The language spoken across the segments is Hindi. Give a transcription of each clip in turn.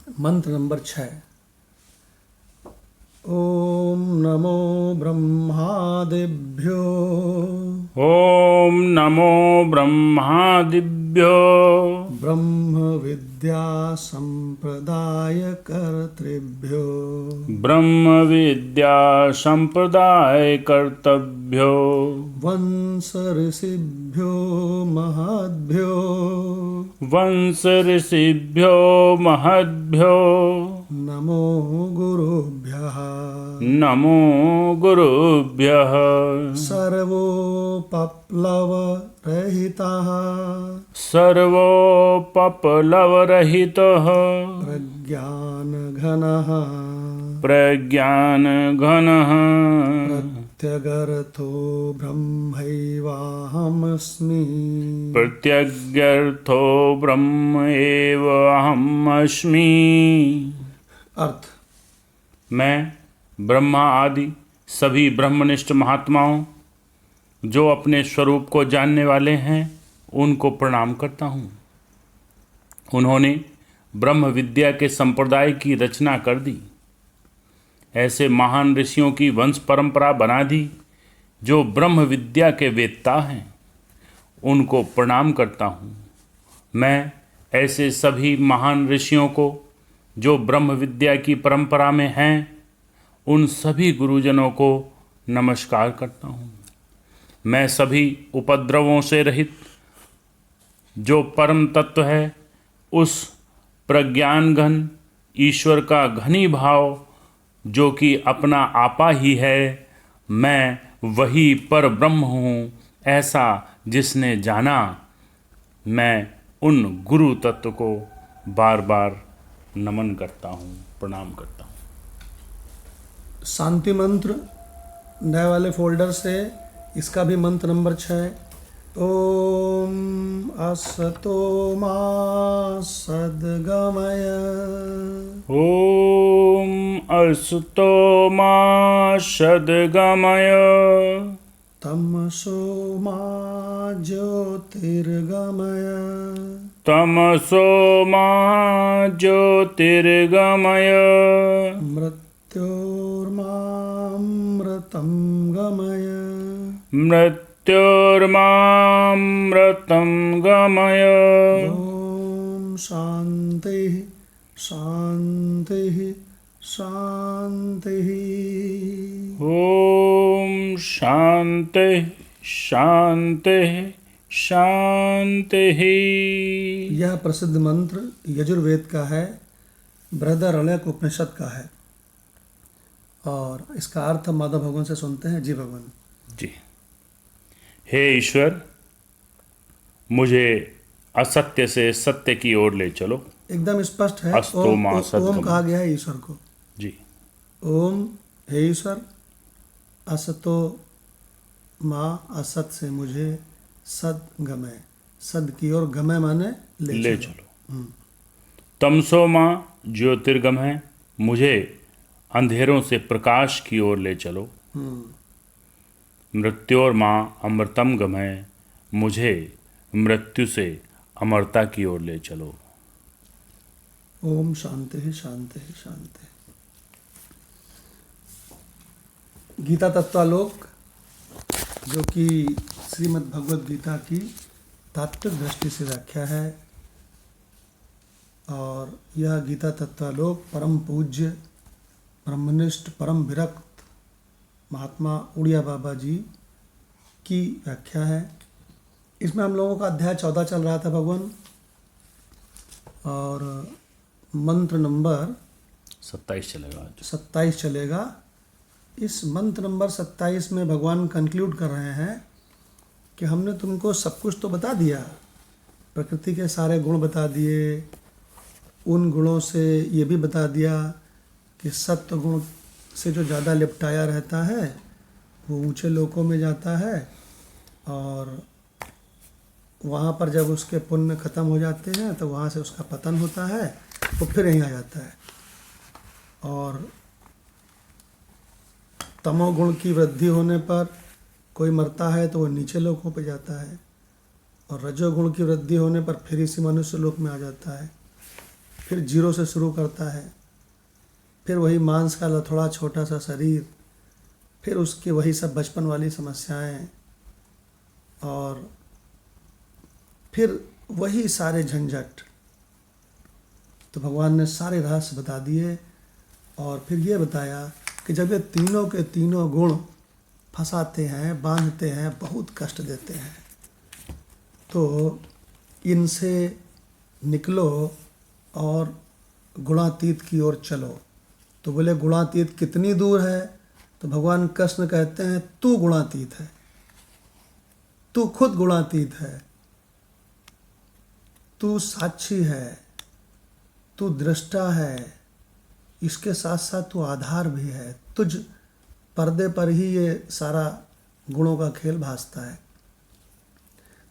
मंत्र नंबर 6। ओम नमो ब्रह्मादिभ्यो ॐ नमो ब्रह्मादिभ्यो ब्रह्म विद्या संप्रदायकर्तृभ्यो ब्रह्मविद्या सम्प्रदायकर्तृभ्यो वंश ऋषिभ्यो महद्भ्यो वंश ऋषिभ्यो महद्भ्यो नमो गुरुभ्यः नमो गुरुभ्यः सर्वोपप्लवरहितः सर्वोपप्लवरहितः प्रज्ञानघनः प्रज्ञानघनः प्रत्यगर्थो ब्रह्मैवाहमस्मि प्रत्यगर्थो ब्रह्म एव अहम् अस्मि। अर्थ, मैं ब्रह्मा आदि सभी ब्रह्मनिष्ठ महात्माओं जो अपने स्वरूप को जानने वाले हैं उनको प्रणाम करता हूँ। उन्होंने ब्रह्म विद्या के संप्रदाय की रचना कर दी, ऐसे महान ऋषियों की वंश परंपरा बना दी जो ब्रह्म विद्या के वेत्ता हैं, उनको प्रणाम करता हूँ। मैं ऐसे सभी महान ऋषियों को जो ब्रह्म विद्या की परंपरा में हैं, उन सभी गुरुजनों को नमस्कार करता हूँ। मैं सभी उपद्रवों से रहित जो परम तत्व है, उस प्रज्ञान घन ईश्वर का घनी भाव जो कि अपना आपा ही है, मैं वही पर ब्रह्म हूँ, ऐसा जिसने जाना, मैं उन गुरु तत्व को बार बार नमन करता हूँ, प्रणाम करता हूँ। शांति मंत्र नए वाले फोल्डर से इसका भी मंत्र नंबर 6। ओम असतो मा सद्गमय ॐ असतो मा सद्गमय तमसो मा ज्योतिर्गमय तमसो मा ज्योतिर्गमय मृत्योर्मामृतं गमय मृत्योर्मामृतं गमय। ओम शांति शांति शांति। ॐ शांति शांति शांति। यह प्रसिद्ध मंत्र यजुर्वेद का है, बृहदारण्यक उपनिषद का है, और इसका अर्थ माधव भगवान से सुनते हैं। जी भगवान जी। हे ईश्वर, मुझे असत्य से सत्य की ओर ले चलो। एकदम स्पष्ट है। अस्तो मा ओम सद्गमय। कहा गया है ईश्वर को। जी। ओम, हे ईश्वर, असतो माँ, असत से मुझे, सद्गमय, सद की ओर, गमय माने ले चलो। तमसो माँ ज्योतिर्गमय, मुझे अंधेरों से प्रकाश की ओर ले चलो। मृत्योर माँ अमृतम गमय, मुझे मृत्यु से अमरता की ओर ले चलो। ओम शांति शांति शांति। गीता तत्वालोक, जो कि श्रीमद् भगवद गीता की तात्विक दृष्टि से व्याख्या है, और यह गीता तत्वालोक परम पूज्य ब्रह्मनिष्ठ परम विरक्त महात्मा उड़िया बाबा जी की व्याख्या है। इसमें हम लोगों का अध्याय 14 चल रहा था भगवान, और मंत्र नंबर 27 चलेगा आज। 27 चलेगा। इस मंत्र नंबर 27 में भगवान कंक्लूड कर रहे हैं कि हमने तुमको सब कुछ तो बता दिया, प्रकृति के सारे गुण बता दिए, उन गुणों से ये भी बता दिया कि सत्व गुण से जो ज़्यादा लिपटाया रहता है वो ऊंचे लोकों में जाता है, और वहाँ पर जब उसके पुण्य खत्म हो जाते हैं तो वहाँ से उसका पतन होता है, वो फिर यहीं आ जाता है। और तमोगुण की वृद्धि होने पर कोई मरता है तो वो नीचे लोकों पे जाता है, और रजोगुण की वृद्धि होने पर फिर इसी मनुष्य लोक में आ जाता है। फिर जीरो से शुरू करता है, फिर वही मांस का लथड़ा छोटा सा शरीर, फिर उसके वही सब बचपन वाली समस्याएं, और फिर वही सारे झंझट। तो भगवान ने सारे रहस्य बता दिए और फिर ये बताया कि जब ये तीनों के तीनों गुण फंसाते हैं, बांधते हैं, बहुत कष्ट देते हैं, तो इनसे निकलो और गुणातीत की ओर चलो। तो बोले गुणातीत कितनी दूर है? तो भगवान कृष्ण कहते हैं तू गुणातीत है, तू खुद गुणातीत है, तू साक्षी है, तू दृष्टा है, इसके साथ साथ तू आधार भी है। तुझ पर्दे पर ही ये सारा गुणों का खेल भासता है।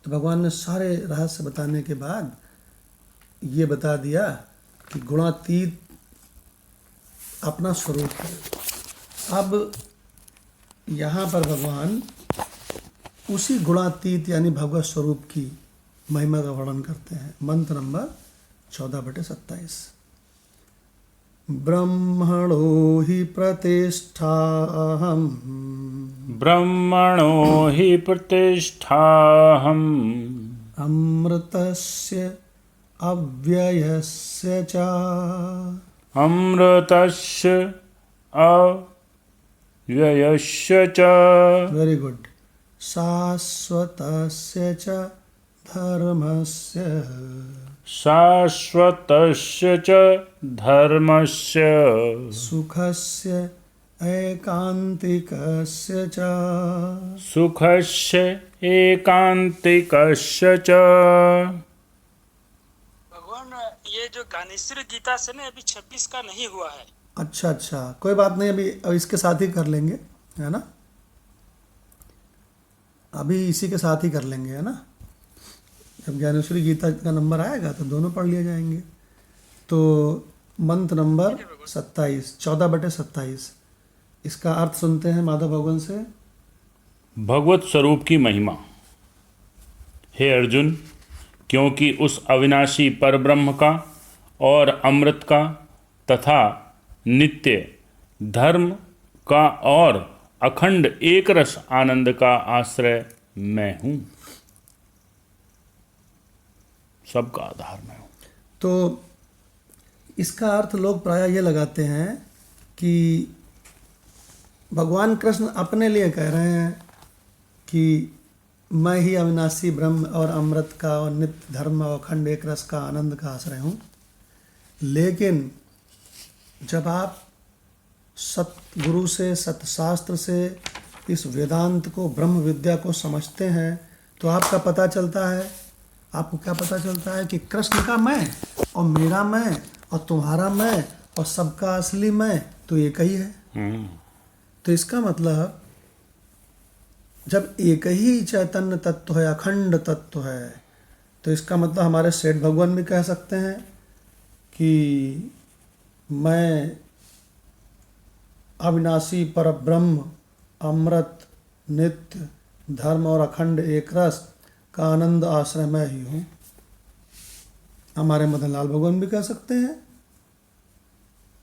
तो भगवान ने सारे रहस्य बताने के बाद ये बता दिया कि गुणातीत अपना स्वरूप है। अब यहाँ पर भगवान उसी गुणातीत यानी भगवत स्वरूप की महिमा का वर्णन करते हैं। मंत्र नंबर 14/27। ब्रह्मणो हि प्रतिष्ठाहम् ब्रह्मणो हि प्रतिष्ठाहम् अमृतस्य अव्ययस्य च अमृतस्य अव्ययस्य च वेरी गुड शाश्वतस्य च धर्मस्य शाश्वतस्य च धर्मस्य सुखस्य एकान्तिकस्य च सुखस्य एकान्तिकस्य च। भगवान ये जो ज्ञानेश्वरी गीता से ना अभी 26 का नहीं हुआ है। अच्छा, कोई बात नहीं, अभी अब इसके साथ ही कर लेंगे, है ना? अभी इसी के साथ ही कर लेंगे, है ना? जब ज्ञानेश्वरी गीता का नंबर आएगा तो दोनों पढ़ लिए जाएंगे। तो मंत्र नंबर 27, 14/27, इसका अर्थ सुनते हैं माधव भगवान से। भगवत स्वरूप की महिमा। हे अर्जुन, क्योंकि उस अविनाशी परब्रह्म का और अमृत का तथा नित्य धर्म का और अखंड एक रस आनंद का आश्रय मैं हूँ, सबका आधार मैं हूँ। तो इसका अर्थ लोग प्रायः ये लगाते हैं कि भगवान कृष्ण अपने लिए कह रहे हैं कि मैं ही अविनाशी ब्रह्म और अमृत का और नित्य धर्म और अखंड एक रस का आनंद का आश्रय हूँ। लेकिन जब आप सतगुरु से, सतशास्त्र से इस वेदांत को, ब्रह्म विद्या को समझते हैं तो आपका पता चलता है, आपको क्या पता चलता है कि कृष्ण का मैं और मेरा मैं और तुम्हारा मैं और सबका असली मैं तो एक ही है। तो इसका मतलब जब एक ही चैतन्य तत्व है, अखंड तत्व है, तो इसका मतलब हमारे सेठ भगवान भी कह सकते हैं कि मैं अविनाशी परब्रह्म, अमृत, नित्य, धर्म और अखंड एक रस का आनंद आश्रय मैं ही हूँ। हमारे मदन लाल भगवान भी कह सकते हैं,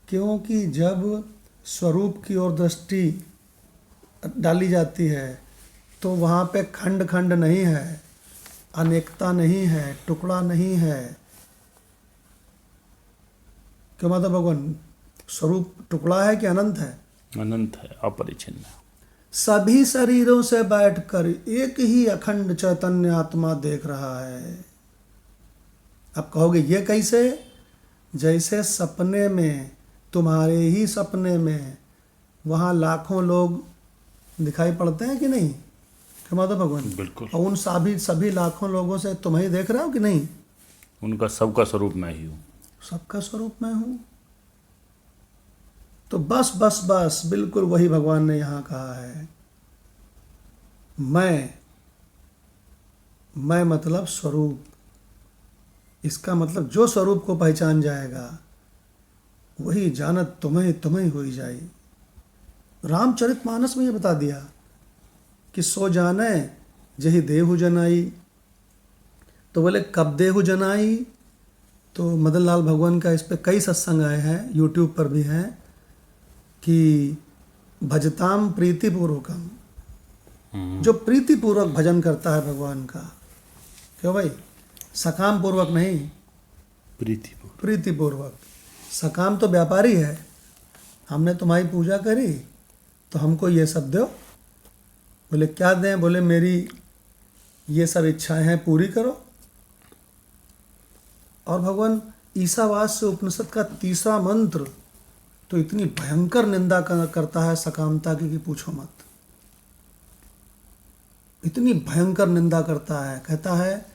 क्योंकि जब स्वरूप की ओर दृष्टि डाली जाती है तो वहाँ पे खंड खंड नहीं है, अनेकता नहीं है, टुकड़ा नहीं है। क्यों माता भगवान? स्वरूप टुकड़ा है कि अनंत है? अनंत है, अपरिचिन्न। सभी शरीरों से बैठकर एक ही अखंड चैतन्य आत्मा देख रहा है। अब कहोगे ये कैसे? जैसे सपने में, तुम्हारे ही सपने में वहाँ लाखों लोग दिखाई पड़ते हैं कि नहीं? क्या माता भगवान? बिल्कुल। और उन सभी लाखों लोगों से तुम ही देख रहे हो कि नहीं? उनका सबका स्वरूप मैं ही हूँ। सबका स्वरूप मैं हूँ। तो बस बिल्कुल वही भगवान ने यहाँ कहा है। मैं मतलब स्वरूप। इसका मतलब जो स्वरूप को पहचान जाएगा वही जानत तुम्हें हुई जाए। रामचरितमानस में ये बता दिया कि सो जाने जही देहु जनाई। तो बोले कब देहु जनाई? तो मदन लाल भगवान का इस पे कई सत्संग आए हैं, यूट्यूब पर भी हैं, कि भजताम प्रीतिपूर्वकम, जो प्रीतिपूर्वक भजन करता है भगवान का, क्यों भाई, सकाम पूर्वक नहीं, प्रीतिपूर्वक। प्रीतिपूर्वक। सकाम तो व्यापारी है, हमने तुम्हारी पूजा करी तो हमको ये सब दो। बोले क्या दें? बोले मेरी ये सब इच्छाएं हैं, पूरी करो। और भगवान ईसावास्य उपनिषद का तीसरा मंत्र तो इतनी भयंकर निंदा करता है सकामता की कि पूछो मत। इतनी भयंकर निंदा करता है, कहता है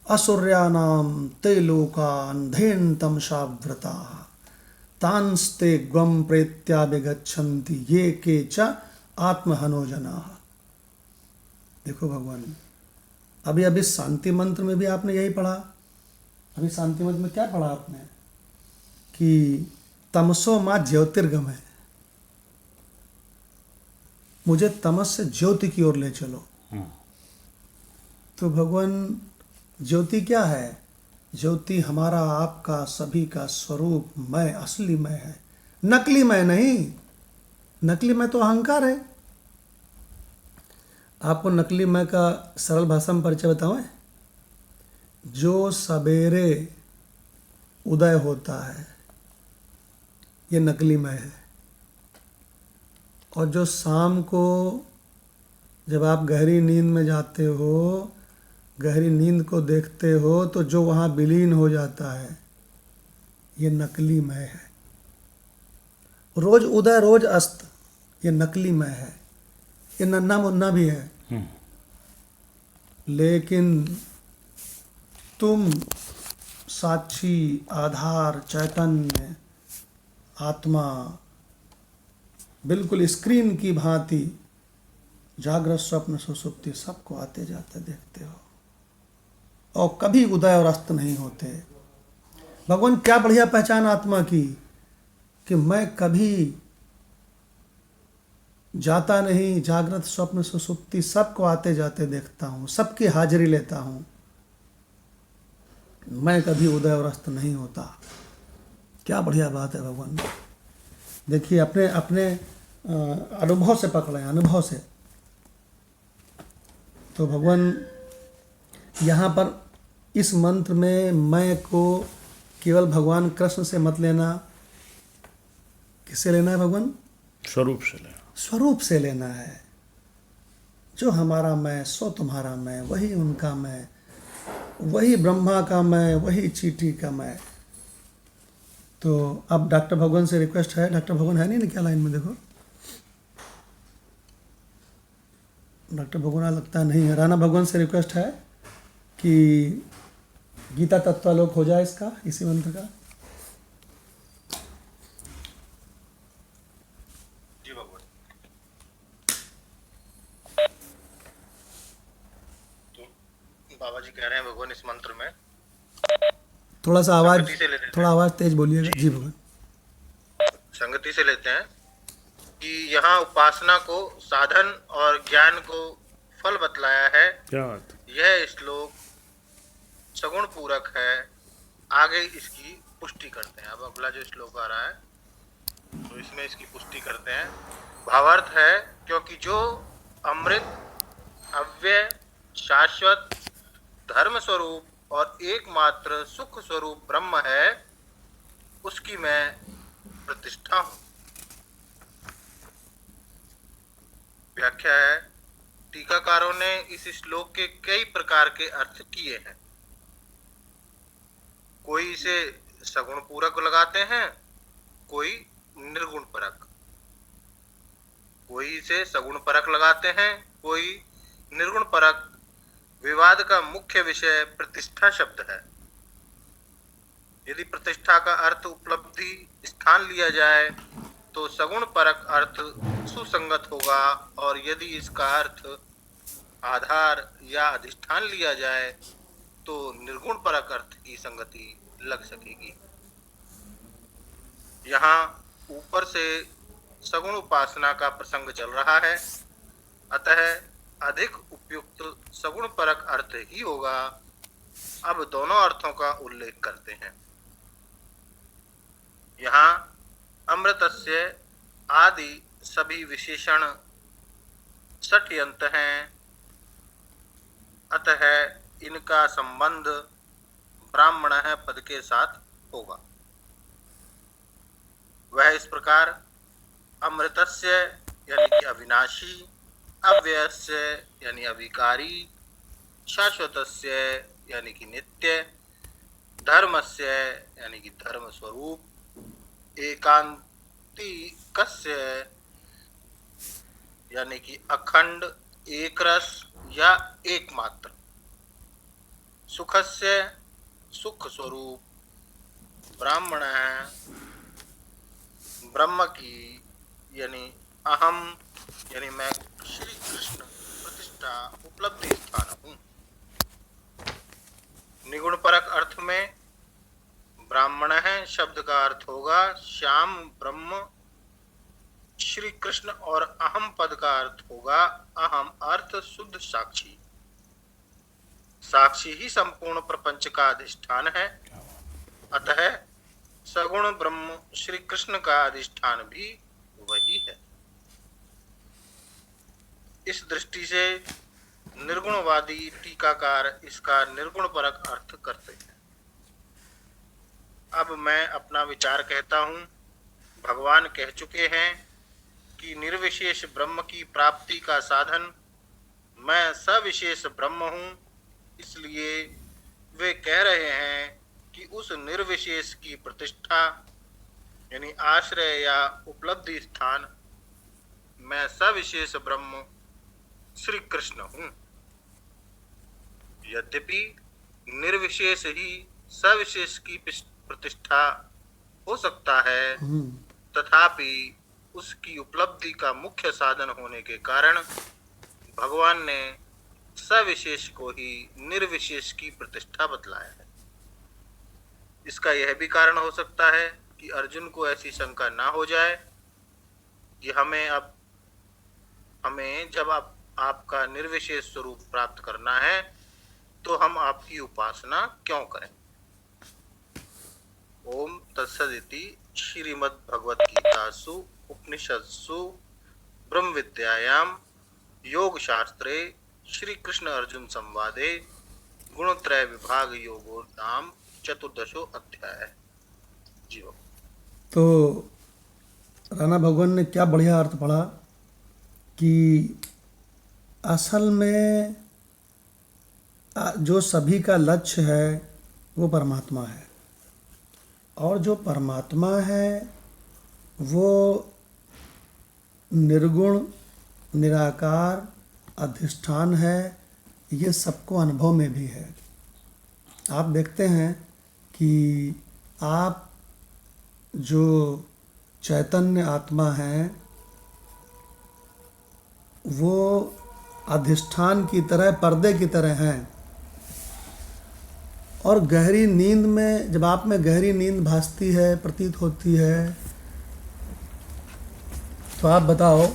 असुर्यानाम ते लोकान धेन तमसाव्रता तांस्ते ग्वम प्रेत्याभिगच्छन्ति ये के च आत्महनोजना। देखो भगवान, अभी अभी शांति मंत्र में भी आपने यही पढ़ा। अभी शांति मंत्र में क्या पढ़ा आपने? कि तमसो माँ ज्योतिर्गम है, मुझे तमस से ज्योति की ओर ले चलो। तो भगवान ज्योति क्या है? ज्योति हमारा, आपका, सभी का स्वरूप मैं, असली मैं है, नकली मैं नहीं। नकली मैं तो अहंकार है। आपको नकली मैं का सरल भाषा में परिचय बताऊं? जो सवेरे उदय होता है ये नकली मैं है, और जो शाम को जब आप गहरी नींद में जाते हो, गहरी नींद को देखते हो, तो जो वहाँ विलीन हो जाता है ये नकली मैं है। रोज उदय रोज अस्त ये नकली मैं है, ये नन्हा मुन्ना भी है। लेकिन तुम साक्षी, आधार, चैतन्य, आत्मा बिल्कुल स्क्रीन की भांति जागृत, स्वप्न, सुषुप्ति सबको आते जाते देखते हो, और कभी उदय और अस्त नहीं होते। भगवान क्या बढ़िया पहचान आत्मा की, कि मैं कभी जाता नहीं, जागृत, स्वप्न, सुषुप्ति सबको आते जाते देखता हूँ, सबकी हाजिरी लेता हूँ, मैं कभी उदय और अस्त नहीं होता। क्या बढ़िया बात है भगवान। देखिए अपने अपने अनुभव से पकड़े, अनुभव से। तो भगवान यहाँ पर इस मंत्र में मैं को केवल भगवान कृष्ण से मत लेना। किससे लेना है भगवान? स्वरूप से लेना, स्वरूप से लेना है। जो हमारा मैं सो तुम्हारा मैं, वही उनका मैं, वही ब्रह्मा का मैं, वही चीटी का मैं। तो अब डॉक्टर भगवान से रिक्वेस्ट है, डॉक्टर भगवान है नहीं क्या लाइन में? देखो डॉक्टर भगवान लगता नहीं है। राणा भगवान से रिक्वेस्ट है कि गीता तत्वालोक हो जाए इसका, इसी मंत्र का। जी भगवान। तो बाबा जी कह रहे हैं भगवान इस मंत्र में थोड़ा सा आवाज, संगति से ले लेते थोड़ा आवाज तेज बोलिएगा। जी भगवान। संगति से लेते हैं कि यहाँ उपासना को साधन और ज्ञान को फल बतलाया है। क्या बात। यह श्लोक सगुण पूरक है। आगे इसकी पुष्टि करते हैं। अब अगला जो श्लोक आ रहा है तो इसमें इसकी पुष्टि करते हैं। भावार्थ है, क्योंकि जो अमृत, अव्यय, शाश्वत, धर्म स्वरूप और एकमात्र सुख स्वरूप ब्रह्म है, उसकी मैं प्रतिष्ठा हूँ। व्याख्या है, टीकाकारों ने इस श्लोक के कई प्रकार के अर्थ किए हैं। कोई इसे सगुण पूरक लगाते हैं, कोई निर्गुण परक। कोई इसे सगुण परक लगाते हैं, कोई निर्गुण परक। विवाद का मुख्य विषय प्रतिष्ठा शब्द है। यदि प्रतिष्ठा का अर्थ उपलब्धि, स्थान लिया जाए तो सगुण परक अर्थ सुसंगत होगा, और यदि इसका अर्थ आधार या अधिष्ठान लिया जाए तो निर्गुण परक अर्थ की संगति लग सकेगी। यहाँ ऊपर से सगुण उपासना का प्रसंग चल रहा है, अतः अधिक उपयुक्त सगुण परक अर्थ ही होगा। अब दोनों अर्थों का उल्लेख करते हैं। अमृतस्य आदि सभी विशेषण षट्यंत हैं, अतः इनका संबंध ब्राह्मण पद के साथ होगा। वह इस प्रकार अमृतस्य यानी कि अविनाशी, अव्ययस्य यानी अविकारी, शाश्वतस्य यानी कि नित्य, धर्मस्य यानी कि धर्म स्वरूप, एकांतिकस्य यानी कि अखंड, एक रस या एकमात्र, सुखस्य सुख स्वरूप, ब्राह्मण है ब्रह्म की यानी अहम यानी मैं श्री कृष्ण प्रतिष्ठा उपलब्धि स्थान हूँ। निगुण परक अर्थ में ब्राह्मण है शब्द का अर्थ होगा श्याम ब्रह्म श्री कृष्ण, और अहम पद का अर्थ होगा अहम अर्थ शुद्ध साक्षी। साक्षी ही संपूर्ण प्रपंच का अधिष्ठान है, अतः सगुण ब्रह्म श्री कृष्ण का अधिष्ठान भी वही है। इस दृष्टि से निर्गुणवादी टीकाकार इसका निर्गुण परक अर्थ करते हैं। अब मैं अपना विचार कहता हूँ। भगवान कह चुके हैं कि निर्विशेष ब्रह्म की प्राप्ति का साधन मैं सविशेष ब्रह्म हूँ, इसलिए वे कह रहे हैं कि उस निर्विशेष की प्रतिष्ठा यानी आश्रय या उपलब्धि स्थान मैं सविशेष ब्रह्म श्री कृष्ण हूँ। यद्यपि निर्विशेष ही सविशेष की प्रतिष्ठा हो सकता है, तथापि उसकी उपलब्धि का मुख्य साधन होने के कारण भगवान ने सविशेष को ही निर्विशेष की प्रतिष्ठा बतलाया है। इसका यह भी कारण हो सकता है कि अर्जुन को ऐसी शंका ना हो जाए कि हमें जब आपका निर्विशेष स्वरूप प्राप्त करना है तो हम आपकी उपासना क्यों करें। ओम तत्सदिति श्रीमद् भगवद गीतासु उपनिषत्सु ब्रह्म विद्यायाम योग शास्त्रे श्री कृष्ण अर्जुन संवादे गुणत्रय विभाग योगो नाम चतुर्दशो अध्याय। जीव तो राणा भगवान ने क्या बढ़िया अर्थ पढ़ा कि असल में जो सभी का लक्ष्य है वो परमात्मा है, और जो परमात्मा है वो निर्गुण निराकार अधिष्ठान है। ये सबको अनुभव में भी है। आप देखते हैं कि आप जो चैतन्य आत्मा हैं वो अधिष्ठान की तरह, पर्दे की तरह हैं, और गहरी नींद में जब आप में गहरी नींद भासती है, प्रतीत होती है, तो आप बताओ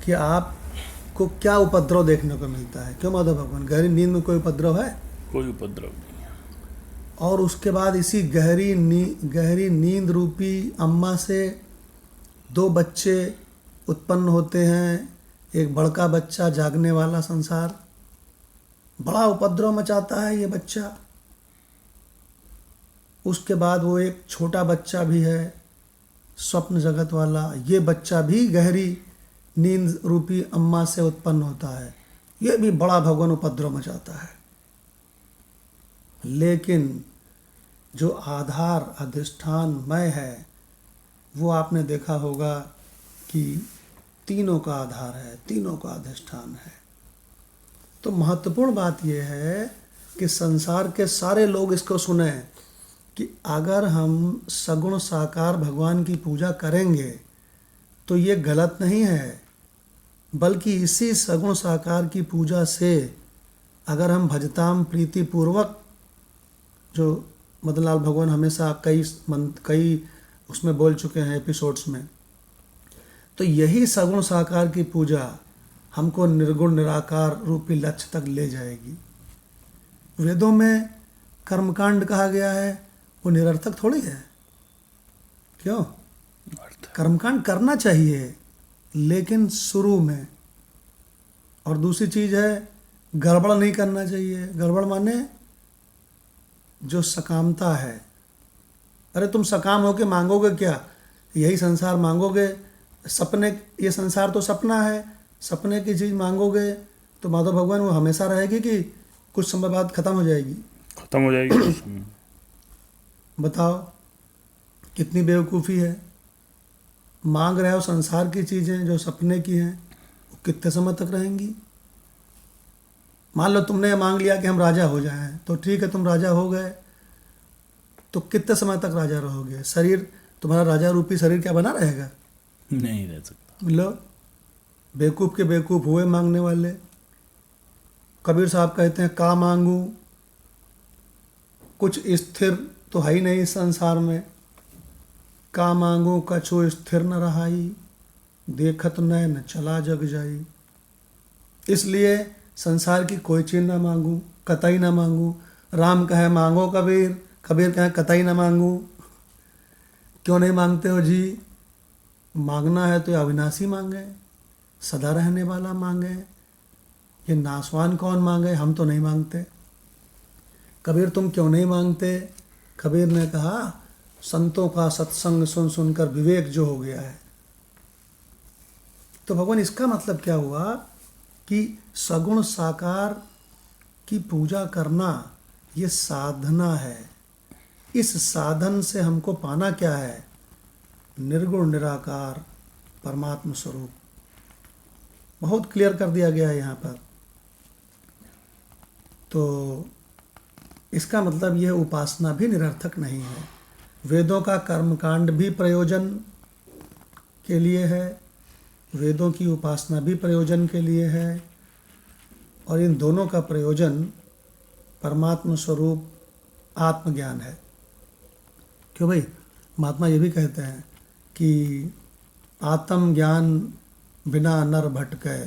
कि आपको क्या उपद्रव देखने को मिलता है। क्यों माधव भगवान, गहरी नींद में कोई उपद्रव है? कोई उपद्रव नहीं है। और उसके बाद इसी गहरी नींद रूपी अम्मा से 2 बच्चे उत्पन्न होते हैं। एक बड़का बच्चा जागने वाला संसार, बड़ा उपद्रव मचाता है ये बच्चा। उसके बाद वो एक छोटा बच्चा भी है स्वप्न जगत वाला, ये बच्चा भी गहरी नींद रूपी अम्मा से उत्पन्न होता है। ये भी बड़ा भगवान उपद्रव मचाता है। लेकिन जो आधार अधिष्ठान मय है वो आपने देखा होगा कि तीनों का आधार है, तीनों का अधिष्ठान है। तो महत्वपूर्ण बात यह है कि संसार के सारे लोग इसको सुने कि अगर हम सगुण साकार भगवान की पूजा करेंगे तो ये गलत नहीं है, बल्कि इसी सगुण साकार की पूजा से अगर हम भजताम प्रीति पूर्वक, जो मदनलाल भगवान हमेशा कई उसमें बोल चुके हैं एपिसोड्स में, तो यही सगुण साकार की पूजा हमको निर्गुण निराकार रूपी लक्ष्य तक ले जाएगी। वेदों में कर्मकांड कहा गया है, वो निरर्थक थोड़ी है। क्यों? अर्थ कर्मकांड करना चाहिए लेकिन शुरू में। और दूसरी चीज़ है गड़बड़ नहीं करना चाहिए। गड़बड़ माने जो सकामता है। अरे तुम सकाम होके मांगोगे क्या? यही संसार मांगोगे? सपने, ये संसार तो सपना है, सपने की चीज़ मांगोगे तो माधव भगवान वो हमेशा रहेगी कि कुछ समय बाद खत्म हो जाएगी? खत्म हो जाएगी। बताओ कितनी बेवकूफ़ी है। मांग रहे हो संसार की चीज़ें जो सपने की हैं, वो कितने समय तक रहेंगी? मान लो तुमने ये मांग लिया कि हम राजा हो जाएं, तो ठीक है तुम राजा हो गए, तो कितने समय तक राजा रहोगे? शरीर तुम्हारा राजा रूपी शरीर क्या बना रहेगा? नहीं रह सकता। लो बेवकूफ़ के बेवकूफ़ हुए मांगने वाले। कबीर साहब कहते हैं का मांगू, कुछ स्थिर तो है ही नहीं इस संसार में। का मांगू कछु स्थिर न रहाई, देखत नैन चला जग जाई। इसलिए संसार की कोई चीज़ ना मांगू, कतई ना मांगू। राम कहे मांगो कबीर, कबीर कहे कतई ना मांगू। क्यों नहीं मांगते हो जी? मांगना है तो अविनाशी मांगे, सदा रहने वाला मांगे। ये नासवान कौन मांगे? हम तो नहीं मांगते। कबीर तुम क्यों नहीं मांगते? कबीर ने कहा संतों का सत्संग सुन सुनकर विवेक जो हो गया है। तो भगवान इसका मतलब क्या हुआ कि सगुण साकार की पूजा करना ये साधना है। इस साधन से हमको पाना क्या है? निर्गुण निराकार परमात्म स्वरूप। बहुत क्लियर कर दिया गया है यहाँ पर। तो इसका मतलब यह उपासना भी निरर्थक नहीं है। वेदों का कर्मकांड भी प्रयोजन के लिए है, वेदों की उपासना भी प्रयोजन के लिए है, और इन दोनों का प्रयोजन परमात्म स्वरूप आत्मज्ञान है। क्यों भाई? महात्मा ये भी कहते हैं कि आत्मज्ञान बिना नर भटके,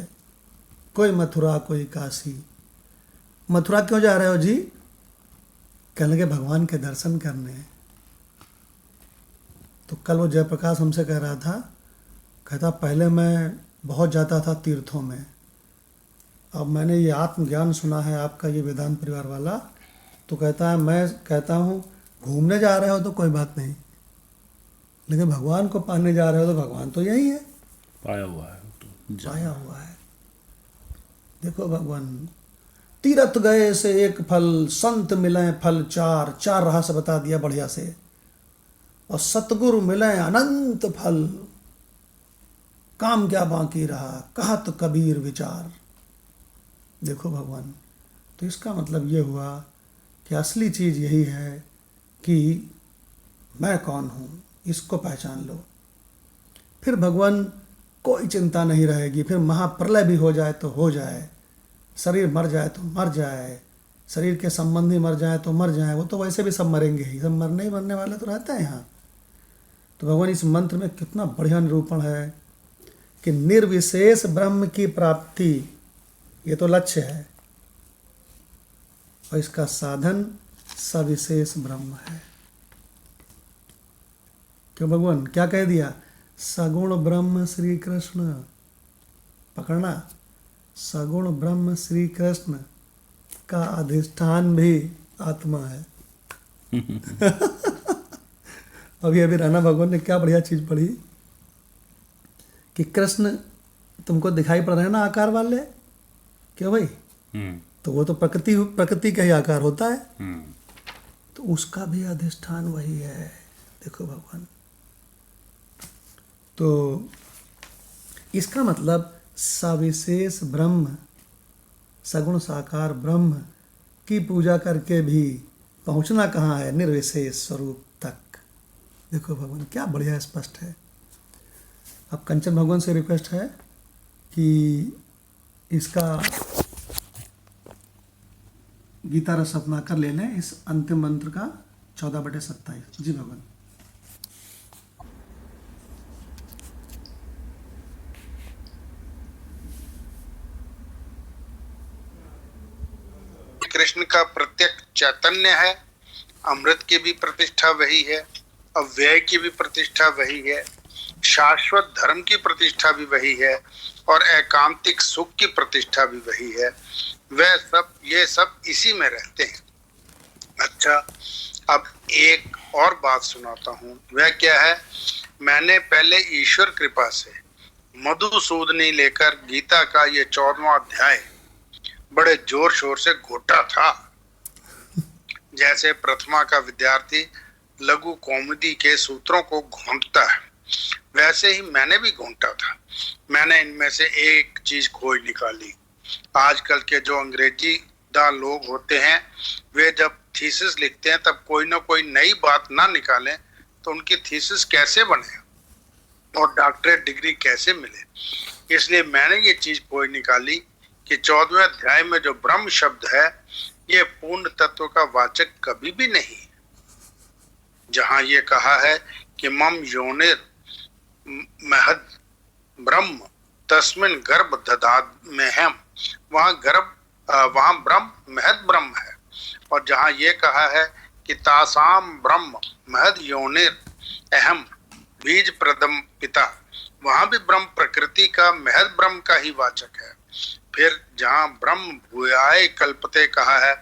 कोई मथुरा कोई काशी। मथुरा क्यों जा रहे हो जी? कहने लगे भगवान के दर्शन करने। तो कल वो जयप्रकाश हमसे कह रहा था, कहता पहले मैं बहुत जाता था तीर्थों में, अब मैंने ये आत्मज्ञान सुना है आपका, ये वेदांत परिवार वाला, तो कहता है मैं कहता हूँ घूमने जा रहे हो तो कोई बात नहीं, लेकिन भगवान को पाने जा रहे हो तो भगवान तो यही है, पाया हुआ है तो पाया हुआ है। देखो भगवान, तीर्थ गए से एक फल, संत मिले फल चार, चार रहस्य बता दिया बढ़िया से, और सतगुरु मिले अनंत फल, काम क्या बाकी रहा कहत कबीर विचार। देखो भगवान, तो इसका मतलब ये हुआ कि असली चीज़ यही है कि मैं कौन हूँ, इसको पहचान लो। फिर भगवान कोई चिंता नहीं रहेगी, फिर महाप्रलय भी हो जाए तो हो जाए, शरीर मर जाए तो मर जाए, शरीर के संबंधी मर जाए तो मर जाए, वो तो वैसे भी सब मरेंगे ही, सब मरने ही मरने वाले तो रहते हैं यहाँ। तो भगवान इस मंत्र में कितना बढ़िया निरूपण है कि निर्विशेष ब्रह्म की प्राप्ति ये तो लक्ष्य है, और इसका साधन सविशेष ब्रह्म है। क्यों भगवान क्या कह दिया? सगुण ब्रह्म श्री कृष्ण, पकड़ना, सगुण ब्रह्म श्री कृष्ण का अधिष्ठान भी आत्मा है। अभी अभी राणा भगवान ने क्या बढ़िया चीज पढ़ी कि कृष्ण तुमको दिखाई पड़ रहे हैं ना आकार वाले, क्यों भाई? तो वो तो प्रकृति का ही आकार होता है, तो उसका भी अधिष्ठान वही है। देखो भगवान, तो इसका मतलब सविशेष ब्रह्म, सगुण साकार ब्रह्म की पूजा करके भी पहुंचना कहाँ है? निर्विशेष स्वरूप तक। देखो भगवान क्या बढ़िया स्पष्ट है। अब कंचन भगवान से रिक्वेस्ट है कि इसका गीता रस अपना कर ले लें, इस अंतिम मंत्र का 14/27। जी भगवान। कृष्ण का प्रत्यक्ष चैतन्य है, अमृत की भी प्रतिष्ठा वही है, अव्यय की भी प्रतिष्ठा वही है, शाश्वत धर्म की प्रतिष्ठा भी वही है और एकांतिक सुख की प्रतिष्ठा भी वही है। ये सब इसी में रहते हैं। अच्छा, अब एक और बात सुनाता हूँ। वह क्या है? मैंने पहले ईश्वर कृपा से मधुसूदनी लेकर गीता का ये 14वां अध्याय बड़े जोर शोर से घोटा था। जैसे प्रथमा का विद्यार्थी लघु कौमुदी के सूत्रों को घोंटता है, वैसे ही मैंने भी घोंटा था। मैंने इनमें से एक चीज खोज निकाली। आजकल के जो अंग्रेजी दान लोग होते हैं, वे जब थीसिस लिखते हैं तब कोई ना कोई नई बात ना निकालें तो उनकी थीसिस कैसे बने और डॉक्टरेट डिग्री कैसे मिले। इसलिए मैंने ये चीज खोज निकाली कि 14वें अध्याय में जो ब्रह्म शब्द है, ये पूर्ण तत्व का वाचक कभी भी नहीं। जहां ये कहा है कि मम योनिर महद ब्रह्म तस्मिन गर्भ ददाद में हम, वहां ब्रह्म महद ब्रह्म है। और जहां ये कहा है कि तासाम ब्रह्म महद योनिर अहम बीज प्रदम पिता, वहां भी ब्रह्म प्रकृति का महद ब्रह्म का ही वाचक है। फिर जहां ब्रह्म भूयाय कल्पते कहा है,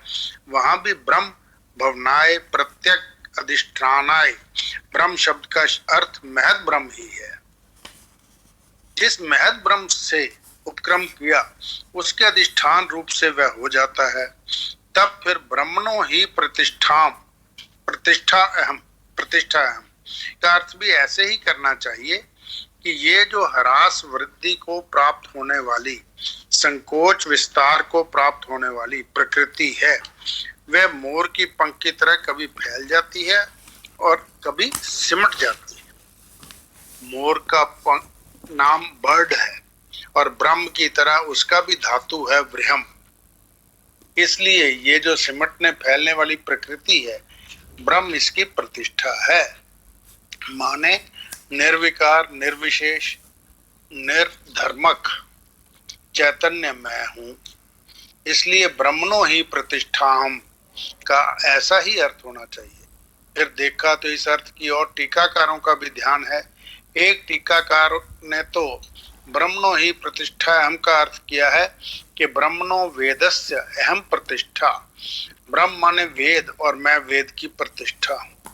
वहां भी ब्रह्म भवनाय प्रत्यक अधिष्ठानाय, ब्रह्म शब्द का अर्थ महद ब्रह्म ही है। जिस महद ब्रह्म से उपक्रम किया उसके अधिष्ठान रूप से वह हो जाता है। तब फिर ब्रह्मणो ही प्रतिष्ठा अहम का अर्थ भी ऐसे ही करना चाहिए कि ये जो ह्रास वृद्धि को प्राप्त होने वाली, संकोच विस्तार को प्राप्त होने वाली प्रकृति है, वह मोर की पंख की तरह कभी फैल जाती है और कभी सिमट जाती है। मोर का पंख नाम बर्ड है और ब्रह्म की तरह उसका भी धातु है वृहम। इसलिए ये जो सिमटने फैलने वाली प्रकृति है, ब्रह्म इसकी प्रतिष्ठा है। माने निर्विकार, निर्विशेष, निर्धर्मक चैतन्य मैं हूं। इसलिए ब्रह्मणो ही प्रतिष्ठाम का ऐसा ही अर्थ होना चाहिए। फिर देखा तो इस अर्थ की और टीकाकारों का भी ध्यान है। एक टीकाकार ने तो ब्रह्मणो ही प्रतिष्ठा अहम का अर्थ किया है कि ब्रह्मणो वेदस्य अहम प्रतिष्ठा। ब्रह्म माने वेद और मैं वेद की प्रतिष्ठा हूं,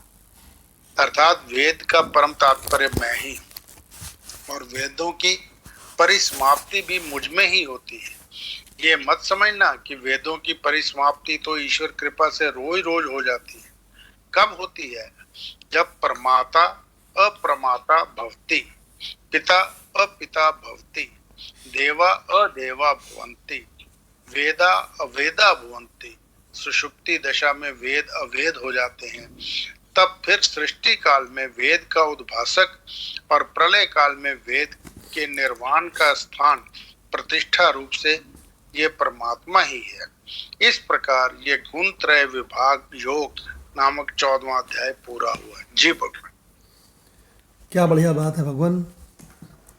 अर्थात वेद का परम तात्पर्य मैं ही हूं और वेदों की परिसमाप्ति भी मुझ में ही होती है। ये मत समझना कि वेदों की परिसमाप्ति तो ईश्वर कृपा से रोज रोज हो जाती है। कब होती है? जब परमाता अप्रमाता भवति, पिता अपिता भवति, देवा अदेवा भवन्ति, वेदा अवेदा भवन्ति। सुषुप्ति दशा में वेद अवेद हो जाते हैं। तब फिर सृष्टि काल में वेद का उद्भासक और प्रलय काल में वेद के निर्वाण का स्थान प्रतिष्ठा रूप से ये परमात्मा ही है। इस प्रकार ये गुण त्रय विभाग योग नामक 14वां अध्याय पूरा हुआ। जी भगवान। क्या बढ़िया बात है भगवान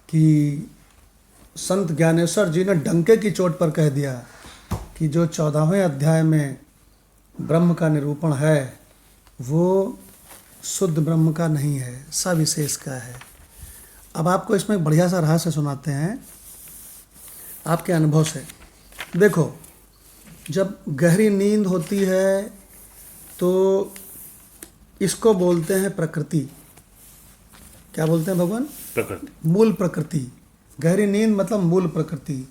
कि संत ज्ञानेश्वर जी ने डंके की चोट पर कह दिया कि जो 14वें अध्याय में ब्रह्म का निरूपण है वो शुद्ध ब्रह्म का नहीं है, सविशेष का है। अब आपको इसमें एक बढ़िया सा रहस्य सुनाते हैं आपके अनुभव से। देखो, जब गहरी नींद होती है तो इसको बोलते हैं प्रकृति। क्या बोलते हैं भगवान? प्रकृति, मूल प्रकृति। गहरी नींद मतलब मूल प्रकृति।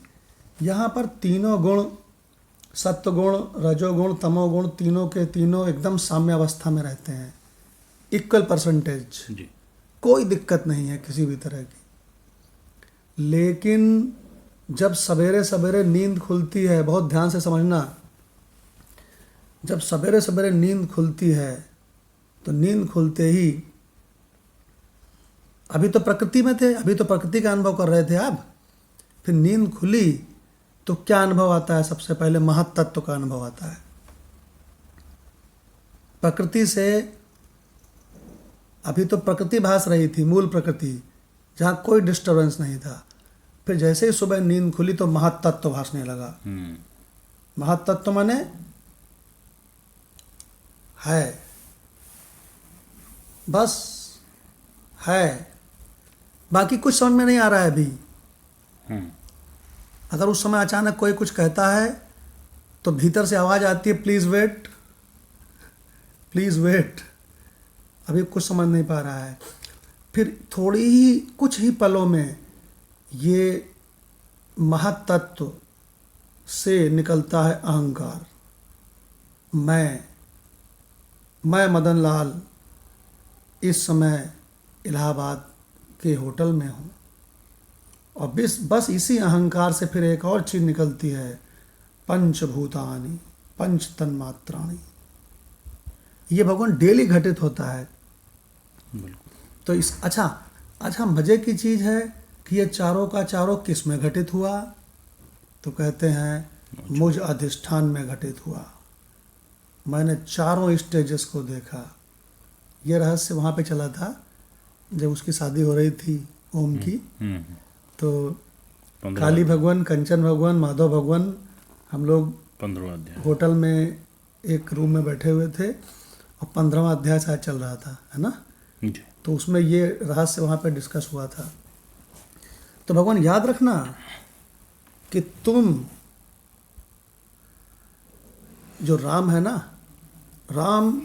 यहाँ पर तीनों गुण, सत्वगुण, रजोगुण, तमोगुण, तीनों के तीनों एकदम साम्य अवस्था में रहते हैं, इक्वल परसेंटेज, कोई दिक्कत नहीं है किसी भी तरह की। लेकिन जब सवेरे सवेरे नींद खुलती है, बहुत ध्यान से समझना, जब सवेरे सवेरे नींद खुलती है तो नींद खुलते ही, अभी तो प्रकृति में थे, अभी तो प्रकृति का अनुभव कर रहे थे आप, फिर नींद खुली तो क्या अनुभव आता है? सबसे पहले महत्तत्व का अनुभव आता है। प्रकृति से अभी तो प्रकृति भास रही थी, मूल प्रकृति, जहाँ कोई डिस्टर्बेंस नहीं था। फिर जैसे ही सुबह नींद खुली तो महत्तत्व भासने लगा। महत्तत्व माने है, बस है, बाकी कुछ समझ में नहीं आ रहा है अभी। हम्म, अगर उस समय अचानक कोई कुछ कहता है तो भीतर से आवाज़ आती है, प्लीज़ वेट, प्लीज़ वेट। अभी कुछ समझ नहीं पा रहा है। फिर थोड़ी ही कुछ ही पलों में ये महत्तत्व से निकलता है अहंकार। मैं मदन लाल इस समय इलाहाबाद के होटल में हूँ, और बस इसी अहंकार से फिर एक और चीज़ निकलती है, पंचभूतानि पंच तन्मात्राणि। ये भगवान डेली घटित होता है। तो इस अच्छा मज़े की चीज़ है कि ये चारों का चारों किस में घटित हुआ? तो कहते हैं मुझ अधिष्ठान में घटित हुआ। मैंने चारों स्टेजेस को देखा। ये रहस्य वहाँ पे चला था जब उसकी शादी हो रही थी ओम की। तो 15 काली भगवान, कंचन भगवान, माधव भगवान, हम लोग 15वां अध्याय। होटल में एक रूम में बैठे हुए थे और 15वां अध्याय शायद चल रहा था, है ना? जी। तो उसमें ये रहस्य वहाँ पे डिस्कस हुआ था। तो भगवान याद रखना कि तुम जो राम है ना, राम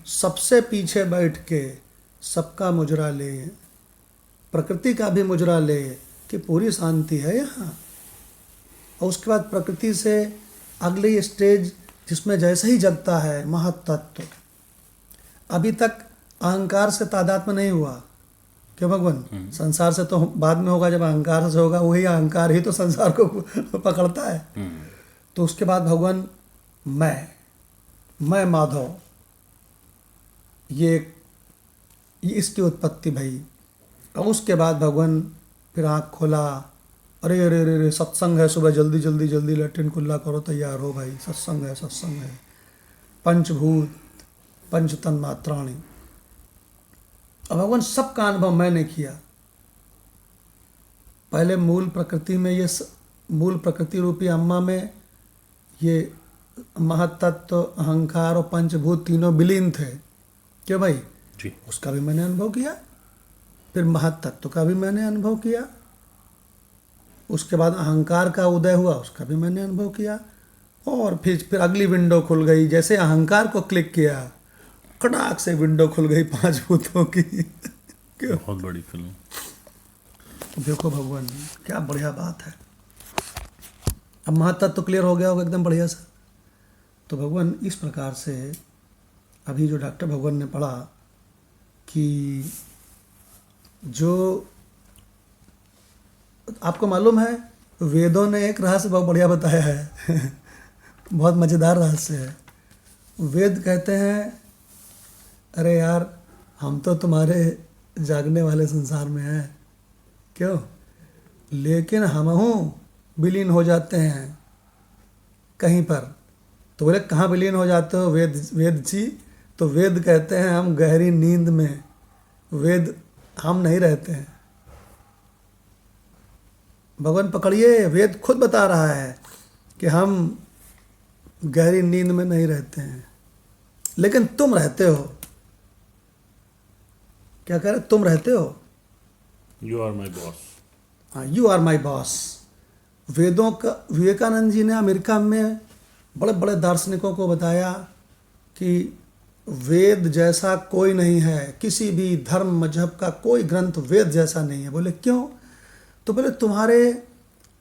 सबसे पीछे बैठ के सबका मुजरा ले, प्रकृति का भी मुजरा ले कि पूरी शांति है यहाँ। और उसके बाद प्रकृति से अगली स्टेज जिसमें जैसे ही जगता है महत्तत्व। अभी तक अहंकार से तादात्म्य नहीं हुआ, क्यों भगवान? संसार से तो बाद में होगा, जब अहंकार से होगा। वही अहंकार ही तो संसार को पकड़ता है। तो उसके बाद भगवान मैं माधव, ये इसकी उत्पत्ति भई। और उसके बाद भगवान फिर आँख खोला, अरे अरे अरे अरे सत्संग है, सुबह जल्दी जल्दी जल्दी लैट्रिन कुल्ला करो, तैयार हो भाई, सत्संग है, सत्संग है। पंचभूत पंच तन्मात्राणि। अब भगवान सबका अनुभव मैंने किया। पहले मूल प्रकृति में, ये मूल प्रकृति रूपी अम्मा में ये महत्तत्व, अहंकार और पंचभूत तीनों विलीन थे, क्यों भाई? जी। उसका भी मैंने अनुभव किया। फिर महत्तत्व का भी मैंने अनुभव किया। उसके बाद अहंकार का उदय हुआ, उसका भी मैंने अनुभव किया। और फिर अगली विंडो खुल गई। जैसे अहंकार को क्लिक किया, कड़ाक से विंडो खुल गई 5 भूतों की। क्यों? बहुत बड़ी फिल्म। देखो भगवान, क्या बढ़िया बात है। अब महत्तत्व तो क्लियर हो गया होगा एकदम बढ़िया सा। तो भगवान इस प्रकार से अभी जो डॉक्टर भगवान ने पढ़ा कि जो आपको मालूम है, वेदों ने एक रहस्य बहुत बढ़िया बताया है। बहुत मज़ेदार रहस्य है। वेद कहते हैं, अरे यार हम तो तुम्हारे जागने वाले संसार में हैं, क्यों? लेकिन हमहू विलीन हो जाते हैं कहीं पर। तो बोले कहाँ विलीन हो जाते हो वेद जी? तो वेद कहते हैं हम गहरी नींद में, वेद हम नहीं रहते हैं। भगवान पकड़िए, वेद खुद बता रहा है कि हम गहरी नींद में नहीं रहते हैं, लेकिन तुम रहते हो। क्या कह रहे? तुम रहते हो। You are my boss. हाँ, यू आर माई बॉस। वेदों का विवेकानंद जी ने अमेरिका में बड़े बड़े दार्शनिकों को बताया कि वेद जैसा कोई नहीं है, किसी भी धर्म मजहब का कोई ग्रंथ वेद जैसा नहीं है। बोले क्यों? तो बोले तुम्हारे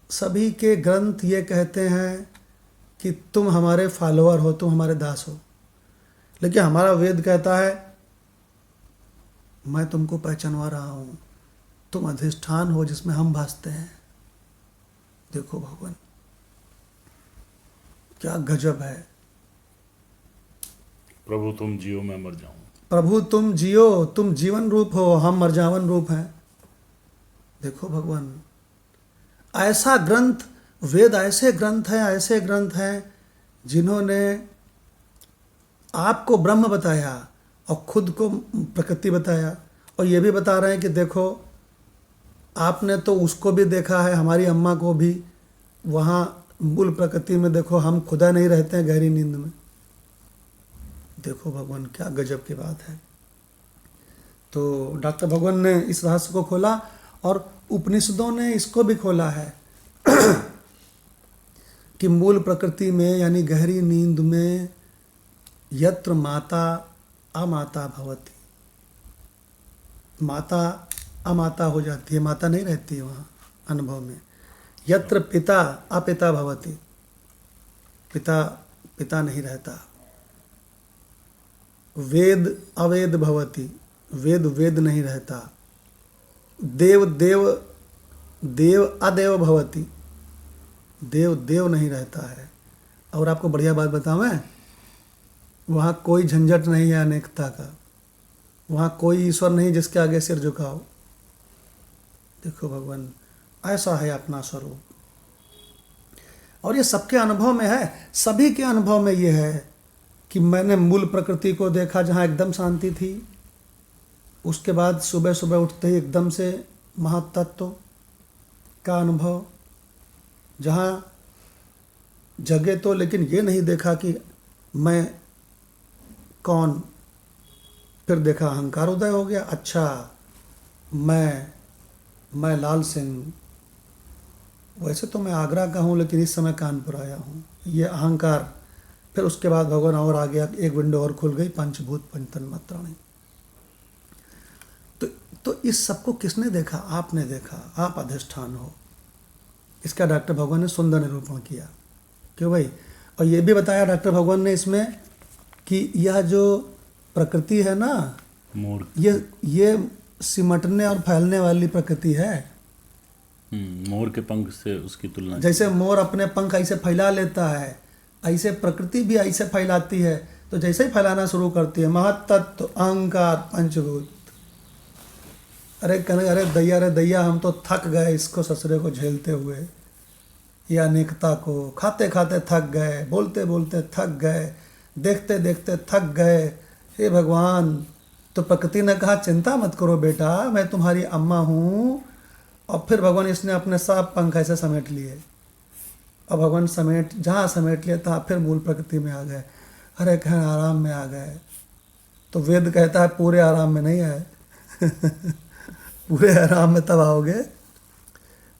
सभी के ग्रंथ ये कहते हैं कि तुम हमारे फॉलोअर हो, तुम हमारे दास हो, लेकिन हमारा वेद कहता है मैं तुमको पहचानवा रहा हूँ, तुम अधिष्ठान हो जिसमें हम भासते हैं। देखो भगवान क्या गजब है। प्रभु तुम जियो मैं मर जाऊं। प्रभु तुम जियो, तुम जीवन रूप हो, हम मरजावन रूप हैं। देखो भगवान, ऐसा ग्रंथ, वेद ऐसे ग्रंथ हैं जिन्होंने आपको ब्रह्म बताया और खुद को प्रकृति बताया। और ये भी बता रहे हैं कि देखो आपने तो उसको भी देखा है, हमारी अम्मा को भी, वहाँ मूल प्रकृति में देखो हम खुदा नहीं रहते हैं गहरी नींद में। देखो भगवान क्या गजब की बात है। तो डॉक्टर भगवान ने इस रहस्य को खोला और उपनिषदों ने इसको भी खोला है कि मूल प्रकृति में यानी गहरी नींद में यत्र माता अमाता भवति, माता अमाता हो जाती है, माता नहीं रहती है वहाँ अनुभव में। यत्र पिता अपिता भवति, पिता पिता नहीं रहता। वेद अवेद भवति, वेद वेद नहीं रहता। देव देव देव अदेव भवति, देव देव नहीं रहता है। और आपको बढ़िया बात बताऊं मैं, वहाँ कोई झंझट नहीं है अनेकता का, वहाँ कोई ईश्वर नहीं जिसके आगे सिर झुकाओ। देखो भगवान ऐसा है अपना स्वरूप, और ये सबके अनुभव में है, सभी के अनुभव में ये है कि मैंने मूल प्रकृति को देखा जहाँ एकदम शांति थी, उसके बाद सुबह सुबह उठते ही एकदम से महातत्व का अनुभव, जहाँ जगे तो लेकिन ये नहीं देखा कि मैं कौन, फिर देखा अहंकार उदय हो गया। अच्छा मैं लाल सिंह, वैसे तो मैं आगरा का हूँ लेकिन इस समय कानपुर आया हूँ, ये अहंकार। फिर उसके बाद भगवान और आ गया, एक विंडो और खुल गई, पंचभूत पंचतन मात्राणी। तो इस सबको किसने देखा? आपने देखा, आप अधिष्ठान हो। इसका डॉक्टर भगवान ने सुंदर निरूपण किया, क्यों भाई? और ये भी बताया डॉक्टर भगवान ने इसमें कि यह जो प्रकृति है ना, मोर, ये सिमटने और फैलने वाली प्रकृति है। मोर के पंख से उसकी तुलना, जैसे मोर अपने पंख ऐसे फैला लेता है, ऐसे प्रकृति भी ऐसे फैलाती है। तो जैसे ही फैलाना शुरू करती है, महत्तत्व अहंकार पंचभूत, अरे दैया हम तो थक गए इसको ससुरे को झेलते हुए, ये अनेकता को खाते खाते थक गए, बोलते बोलते थक गए, देखते देखते थक गए। हे भगवान, तो प्रकृति ने कहा चिंता मत करो बेटा, मैं तुम्हारी अम्मा हूँ। और फिर भगवान इसने अपने सब पंख ऐसे समेट लिए, और भगवान जहाँ समेट लिया था फिर मूल प्रकृति में आ गए। अरे कहें आराम में आ गए, तो वेद कहता है पूरे आराम में नहीं है पूरे आराम में तब आओगे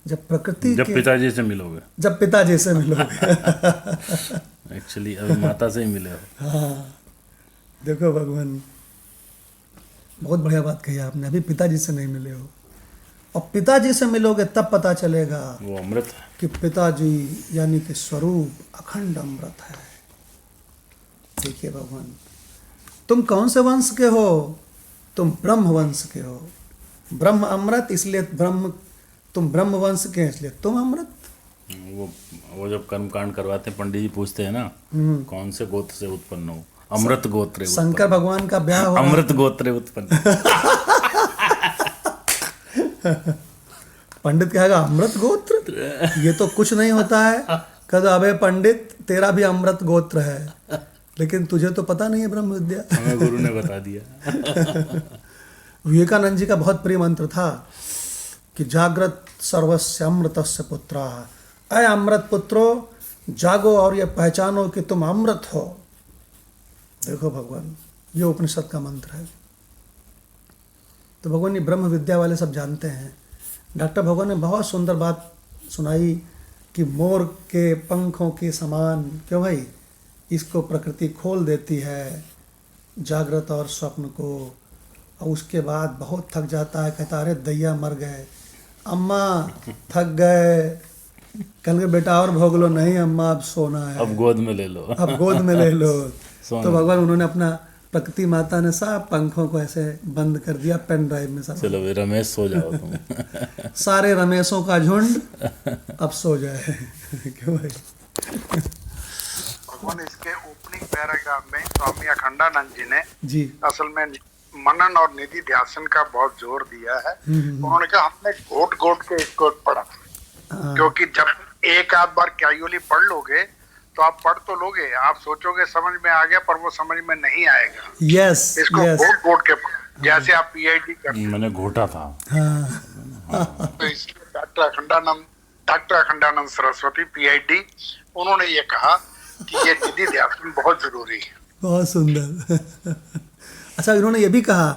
जब प्रकृति जब पिताजी से मिलोगे, जब पिताजी से मिलोगे एक्चुअली अभी माता से ही मिले हो। हाँ, देखो भगवान, बहुत बढ़िया बात कही आपने, अभी पिताजी से नहीं मिले हो, और पिताजी से मिलोगे तब पता चलेगा वो अमृत है कि पिताजी यानी कि स्वरूप अखंड अमृत है। देखिए भगवान, तुम कौन से वंश के हो? तुम ब्रह्म वंश के हो। ब्रह्म अमृत, इसलिए ब्रह्म, तुम ब्रह्म वंश के हैं इसलिए तुम अमृत। वो जब कर्म कांड करवाते हैं पंडित जी पूछते हैं ना, कौन से गोत्र से उत्पन्न हो? अमृत गोत्र। शंकर भगवान का ब्याह हो, अमृत गोत्र उत्पन्न पंडित कहेगा अमृत गोत्र, ये तो कुछ नहीं होता है। कहता अबे पंडित, तेरा भी अमृत गोत्र है, लेकिन तुझे तो पता नहीं है ब्रह्म विद्या। हमें गुरु ने बता दिया विवेकानंद जी का बहुत प्रिय मंत्र था कि जागृत सर्वस्य अमृतस्य पुत्रा, अय अमृत पुत्रो, जागो और ये पहचानो कि तुम अमृत हो। देखो भगवान, ये उपनिषद का मंत्र है। तो भगवान ये ब्रह्म विद्या वाले सब जानते हैं। डॉक्टर भगवान ने बहुत सुंदर बात सुनाई कि मोर के पंखों के समान, क्यों भाई, इसको प्रकृति खोल देती है जागृत और स्वप्न को, और उसके बाद बहुत थक जाता है, कहता अरे दैया मर गए, अम्मा थक गए, कल बेटा और भोग लो, नहीं अम्मा अब सोना है, अब गोद में ले लो, अब गोद में ले लो तो भगवान उन्होंने अपना, प्रकृति माता ने सब पंखों को ऐसे बंद कर दिया पेन ड्राइव में सब। चलो भाई रमेश सो जाओ तुम सारे रमेशों का झुंड अब सो जाए क्यों भाई? भगवान इसके ओपनिंग पैराग्राफ में स्वामी अखंडानंद जी ने जी असल में मनन और निधि ध्यान का बहुत जोर दिया है। उन्होंने कहा हमने घोट घोट के इसको पढ़ा, क्योंकि जब एक आध बार कैजुअली पढ़ लोगे तो आप पढ़ तो लोगे, आप सोचोगे समझ में आ गया, पर वो समझ में नहीं आएगा। यस, इसको घोट घोट के पढ़ो, जैसे आप पीएचडी करते। मैंने घोटा था। तो इसलिए डॉक्टर अखंडानंद सरस्वती पीएचडी, उन्होंने ये कहा कि ये निधि ध्यान बहुत जरूरी है। बहुत सुंदर अच्छा, इन्होंने ये भी कहा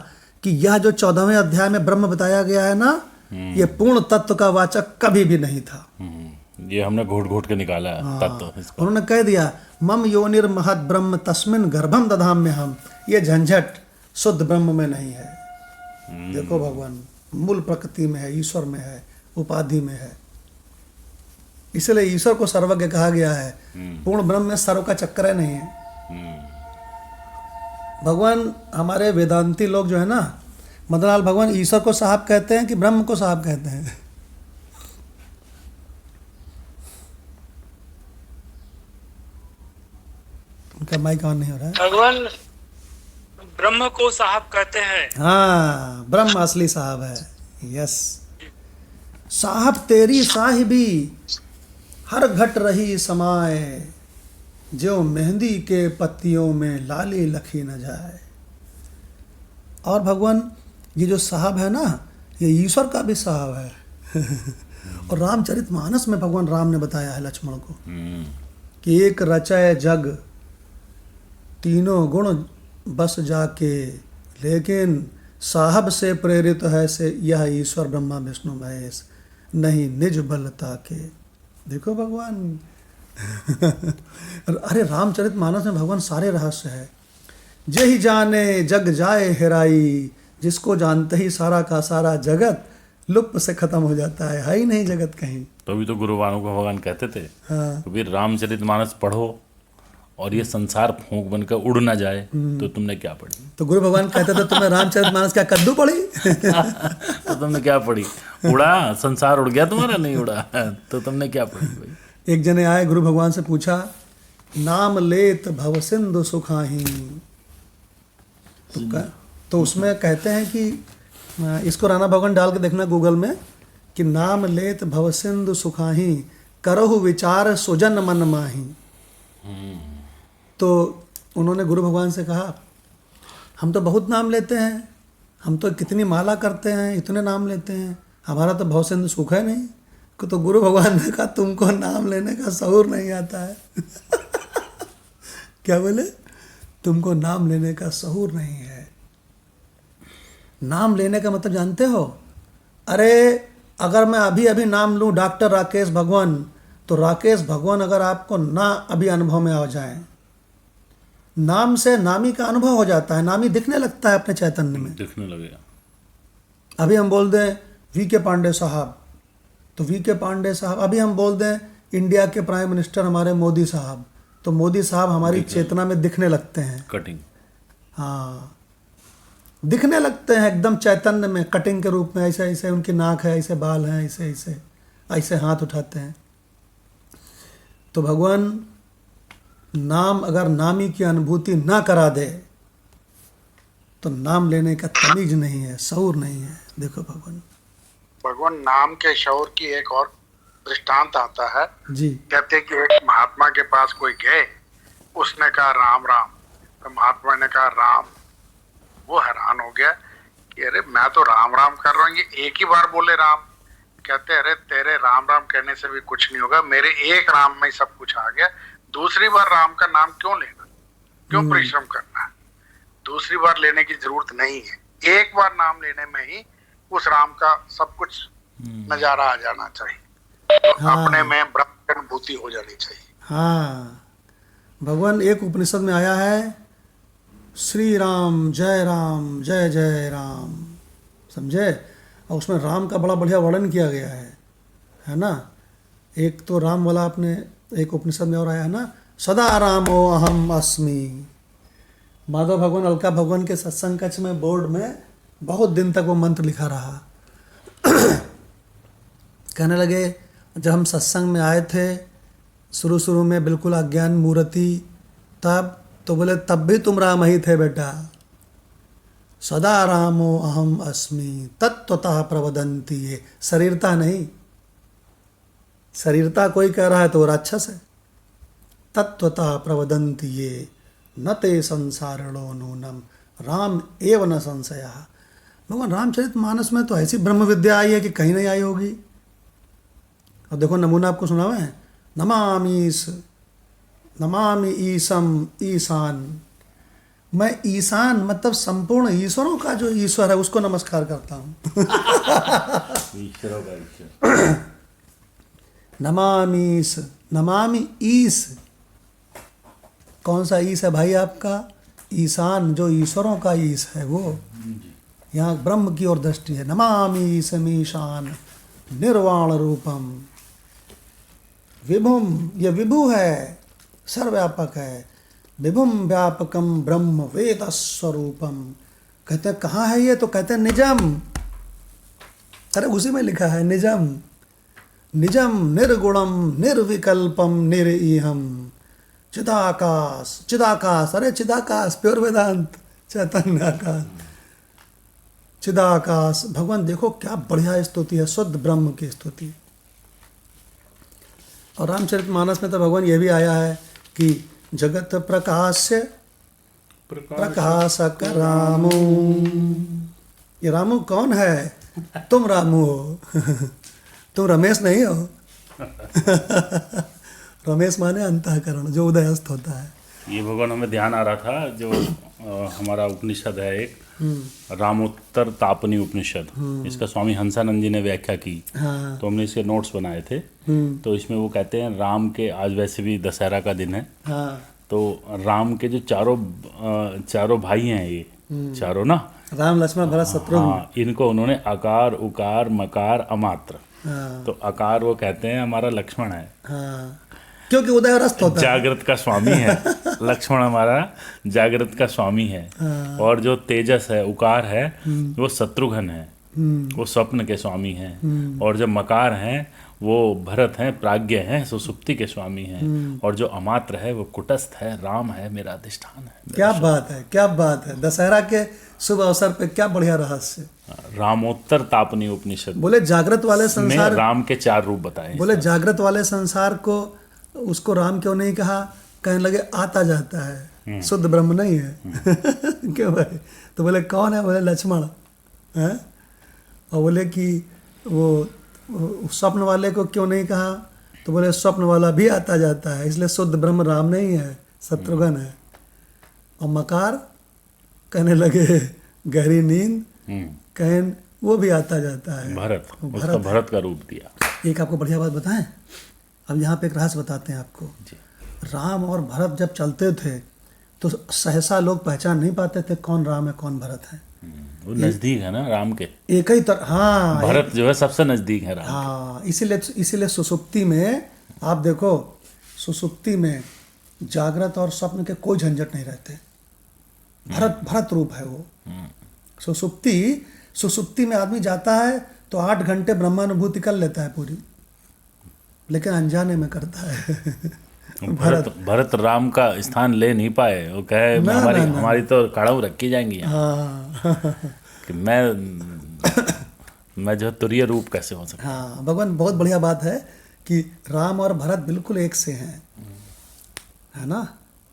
कि यह जो 14वें अध्याय में ब्रह्म बताया गया है ना, ये पूर्ण तत्व का वाचक कभी भी नहीं था। ये हमने घोट घोट के निकाला है तत्व इसका। उन्होंने कह दिया मम योनिर महद ब्रह्म तस्मिन गर्भम दधाम में हम, ये झंझट शुद्ध ब्रह्म में नहीं है। देखो भगवान मूल प्रकृति में है, ईश्वर में है, उपाधि में है। इसलिए ईश्वर को सर्वज्ञ कहा गया है। पूर्ण ब्रह्म में सर्व का चक्कर नहीं है। भगवान हमारे वेदांती लोग जो है ना, मदनलाल भगवान ईश्वर को साहब कहते हैं कि ब्रह्म को साहब कहते हैं? उनका माइक ऑन नहीं हो रहा है। भगवान ब्रह्म को साहब कहते हैं। हाँ, ब्रह्म असली साहब है। यस, साहब तेरी साहिबी हर घट रही समाए, जो मेहंदी के पत्तियों में लाली लखी न जाए। और भगवान ये जो साहब है ना, ये ईश्वर का भी साहब है। और रामचरितमानस में भगवान राम ने बताया है लक्ष्मण को कि एक रचय जग तीनों गुण बस जाके, लेकिन साहब से प्रेरित है से यह ईश्वर ब्रह्मा विष्णु महेश, नहीं निज बलता के। देखो भगवान अरे रामचरितमानस में भगवान सारे रहस्य है। जही जाने जग जाए हेराई, जिसको जानते ही सारा का सारा जगत लुप्त से खत्म हो जाता है ही नहीं जगत कहीं। तो अभी तो गुरुवारों को भगवान कहते थे हाँ। कभी रामचरितमानस पढ़ो और ये संसार फूंक बनकर उड़ ना जाए तो तुमने क्या पढ़ी। तो गुरु भगवान कहते थे तुम्हें रामचरितमानस क्या कद्दू पड़ी? तो तुमने क्या पढ़ी? उड़ा, संसार उड़ गया तुम्हारा, नहीं उड़ा तो तुमने क्या पढ़ी भाई? एक जने आए गुरु भगवान से पूछा, नाम लेत भव सिंधु सुखाही। तो उसमें कहते हैं कि इसको राणा भगवान डाल के देखना गूगल में कि नाम लेत भव सिंधु सुखाही, करहु विचार सुजन मन माही। तो उन्होंने गुरु भगवान से कहा, हम तो बहुत नाम लेते हैं, हम तो कितनी माला करते हैं, इतने नाम लेते हैं, हमारा तो भव सिंधु सूखा है नहीं। तो गुरु भगवान ने कहा तुमको नाम लेने का शऊर नहीं आता है। क्या बोले? तुमको नाम लेने का शऊर नहीं है। नाम लेने का मतलब जानते हो? अरे अगर मैं अभी अभी नाम लूँ डॉक्टर राकेश भगवान, तो राकेश भगवान अगर आपको ना अभी अनुभव में आ जाए, नाम से नामी का अनुभव हो जाता है, नामी दिखने लगता है अपने चैतन्य में, दिखने लगेगा। अभी हम बोल दें वी.के. पांडे साहब, तो वी.के. पांडे साहब, अभी हम बोल दें इंडिया के प्राइम मिनिस्टर हमारे मोदी साहब, तो मोदी साहब हमारी चेतना में दिखने लगते हैं। कटिंग, हाँ, दिखने लगते हैं एकदम चैतन्य में, कटिंग के रूप में। ऐसे ऐसे उनकी नाक है, ऐसे बाल हैं, ऐसे ऐसे ऐसे हाथ उठाते हैं। तो भगवान नाम अगर नामी की अनुभूति ना करा दे तो नाम लेने का तमीज नहीं है, शऊर नहीं है। देखो भगवान नाम के शऊर की एक और दृष्टांत आता है जी। कहते कि एक महात्मा के पास कोई गए, उसने कहा राम राम, तो महात्मा ने कहा राम। वो हैरान हो गया कि अरे मैं तो राम राम कर रहा हूँ, ये एक ही बार बोले राम। कहते अरे तेरे राम राम कहने से भी कुछ नहीं होगा, मेरे एक राम में ही सब कुछ आ गया। दूसरी बार राम का नाम क्यों लेना, क्यों परिश्रम करना है? दूसरी बार लेने की जरूरत नहीं है, एक बार नाम लेने में ही उस राम का सब कुछ नजारा आ जाना चाहिए। तो हाँ। अपने में ब्रह्म अनुभूति हो जानी चाहिए। हाँ, भगवान एक उपनिषद में आया है, श्री राम जय जय राम, समझे? और उसमें राम का बड़ा बढ़िया वर्णन किया गया है ना। एक तो राम वाला आपने एक उपनिषद में और आया है ना, सदा रामो अहम अस्मि। माधव भगवान अलका भगवान के सत्संग कक्ष में बोर्ड में बहुत दिन तक वो मंत्र लिखा रहा। कहने लगे जब हम सत्संग में आए थे शुरू में बिल्कुल अज्ञान मूर्ति, तब तो बोले तब भी तुम राम ही थे बेटा। सदा रामो अहम अस्मि तत्वतः प्रवदन्ति, ये शरीरता नहीं, शरीरता कोई कह रहा है तो वो राक्षस है। तत्वतः प्रवदन्ति ये न ते संसारिणो नूनम राम एव न संशया। भगवान रामचरितमानस में तो ऐसी ब्रह्म विद्या आई है कि कहीं नहीं आई होगी। अब देखो नमूना आपको सुनावे हैं, नमामि ईसम ईशान, मैं ईशान मतलब संपूर्ण ईश्वरों का जो ईश्वर है उसको नमस्कार करता हूँ। ईश्वरों का ईश्वर। नमामीस, नमामि ईश, कौन सा ईश है भाई आपका? ईशान, जो ईश्वरों का ईश है वो। यहाँ ब्रह्म की ओर दृष्टि है। नमामि ईशमीशान निर्वाण रूपम विभुम, ये विभु है, सर्वव्यापक है। विभुम व्यापकम ब्रह्म वेद स्वरूपम। कहते हैं कहाँ है ये? तो कहते हैं निजम। अरे उसी में लिखा है निजम, निजम निर्गुणम निर्विकल्पम निरीहम चिदाकाश। चिदाकाश, अरे चिदाकाश प्योर वेदांत चैतन्य आकाश, चिदाकाश। भगवान देखो क्या बढ़िया स्तुति है, शुद्ध ब्रह्म की स्तुति। और रामचरितमानस में तो भगवान ये भी आया है कि जगत प्रकाश्य प्रकाशक रामू। ये रामू कौन है? तुम रामू हो। तुम रमेश नहीं हो। रमेश माने अंतःकरण, जो उदयस्त होता है। ये भगवान हमें ध्यान आ रहा था, जो हमारा उपनिषद है एक, रामोत्तर तापनी उपनिषद, इसका स्वामी हंसानंद जी ने व्याख्या की। हाँ। तो हमने इसके नोट्स बनाए थे। तो इसमें वो कहते हैं राम के, आज वैसे भी दशहरा का दिन है, हाँ। तो राम के जो चारों भाई हैं, ये चारों ना, राम लक्ष्मण भरत शत्रुघ्न। हाँ, इनको उन्होंने आकार उकार मकार अमात्र। हाँ। तो आकार वो कहते हैं हमारा लक्ष्मण है, हाँ, क्योंकि उदयरस्त होता है, जागृत का स्वामी है। लक्ष्मण हमारा जागृत का स्वामी है। और जो तेजस है, उकार है, वो शत्रुघ्न है, वो स्वप्न के स्वामी हैं। और जो मकार हैं वो भरत हैं, प्राज्ञ हैं, सुसुप्ति के स्वामी हैं। और जो अमात्र है वो कुटस्थ है, राम है, मेरा अधिष्ठान है। क्या बात है, क्या बात है। दशहरा के शुभ अवसर पे क्या बढ़िया रहस्य। रामोत्तर तापनी उपनिषद बोले जागृत वाले में संसार, राम के 4 रूप बताए। बोले जागृत वाले संसार को उसको राम क्यों नहीं कहा? कहने लगे आता जाता है, शुद्ध ब्रह्म नहीं है। क्यों भाई? तो बोले कौन है? बोले लक्ष्मण है। और बोले कि वो स्वप्न वाले को क्यों नहीं कहा? तो बोले स्वप्न वाला भी आता जाता है, इसलिए शुद्ध ब्रह्म राम नहीं है, शत्रुघ्न है। और मकार कहने लगे गहरी नींद, कहें वो भी आता जाता है, भरत, उसका भरत का रूप दिया। एक आपको बढ़िया बात बताएं, अब यहाँ पे एक रहस्य बताते हैं आपको। राम और भरत जब चलते थे तो सहसा लोग पहचान नहीं पाते थे कौन राम है कौन भरत है। वो नजदीक है ना राम के, एक ही तरह। हाँ, भरत जो है सबसे नजदीक है राम। हाँ, इसीलिए सुसुप्ति में आप देखो, सुसुप्ति में जागृत और स्वप्न के कोई झंझट नहीं रहते। भरत रूप है वो। सुसुप्ति में आदमी जाता है तो 8 घंटे ब्रह्मानुभूति कर लेता है पूरी, लेकिन अनजाने में करता है। भरत राम का स्थान ले नहीं पाए। वो कहे हमारी तो कड़ाऊ रखी जाएंगी। हाँ। कि मैं जो तुरीय रूप कैसे हो सकता। हाँ, भगवान बहुत बढ़िया बात है कि राम और भरत बिल्कुल एक से हैं, है ना।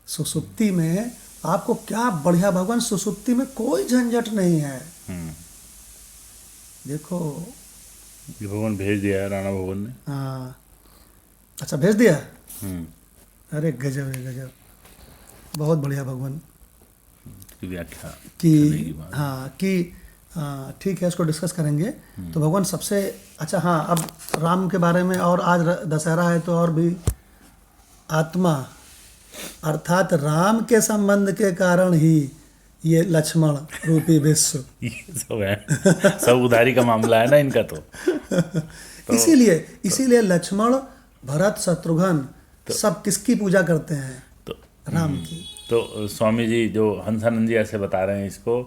सुसुप्ति में आपको क्या बढ़िया, भगवान सुसुप्ति में कोई झंझट नहीं है। देखो ये भगवान भेज दिया है राणा भगवान ने। हाँ, अच्छा भेज दिया। अरे गजब है, गजब, बहुत बढ़िया भगवान की व्याख्या कि हाँ कि ठीक है, इसको डिस्कस करेंगे। तो भगवान सबसे अच्छा, हाँ, अब राम के बारे में, और आज दशहरा है तो और भी आत्मा अर्थात राम के संबंध के कारण ही ये लक्ष्मण रूपी विश्व, ये सब है, सब उधारी का मामला है ना इनका। तो इसीलिए लक्ष्मण भरत शत्रुघ्न सब किसकी पूजा करते हैं? तो राम की। तो स्वामी जी जो हंसानंद जी ऐसे बता रहे हैं इसको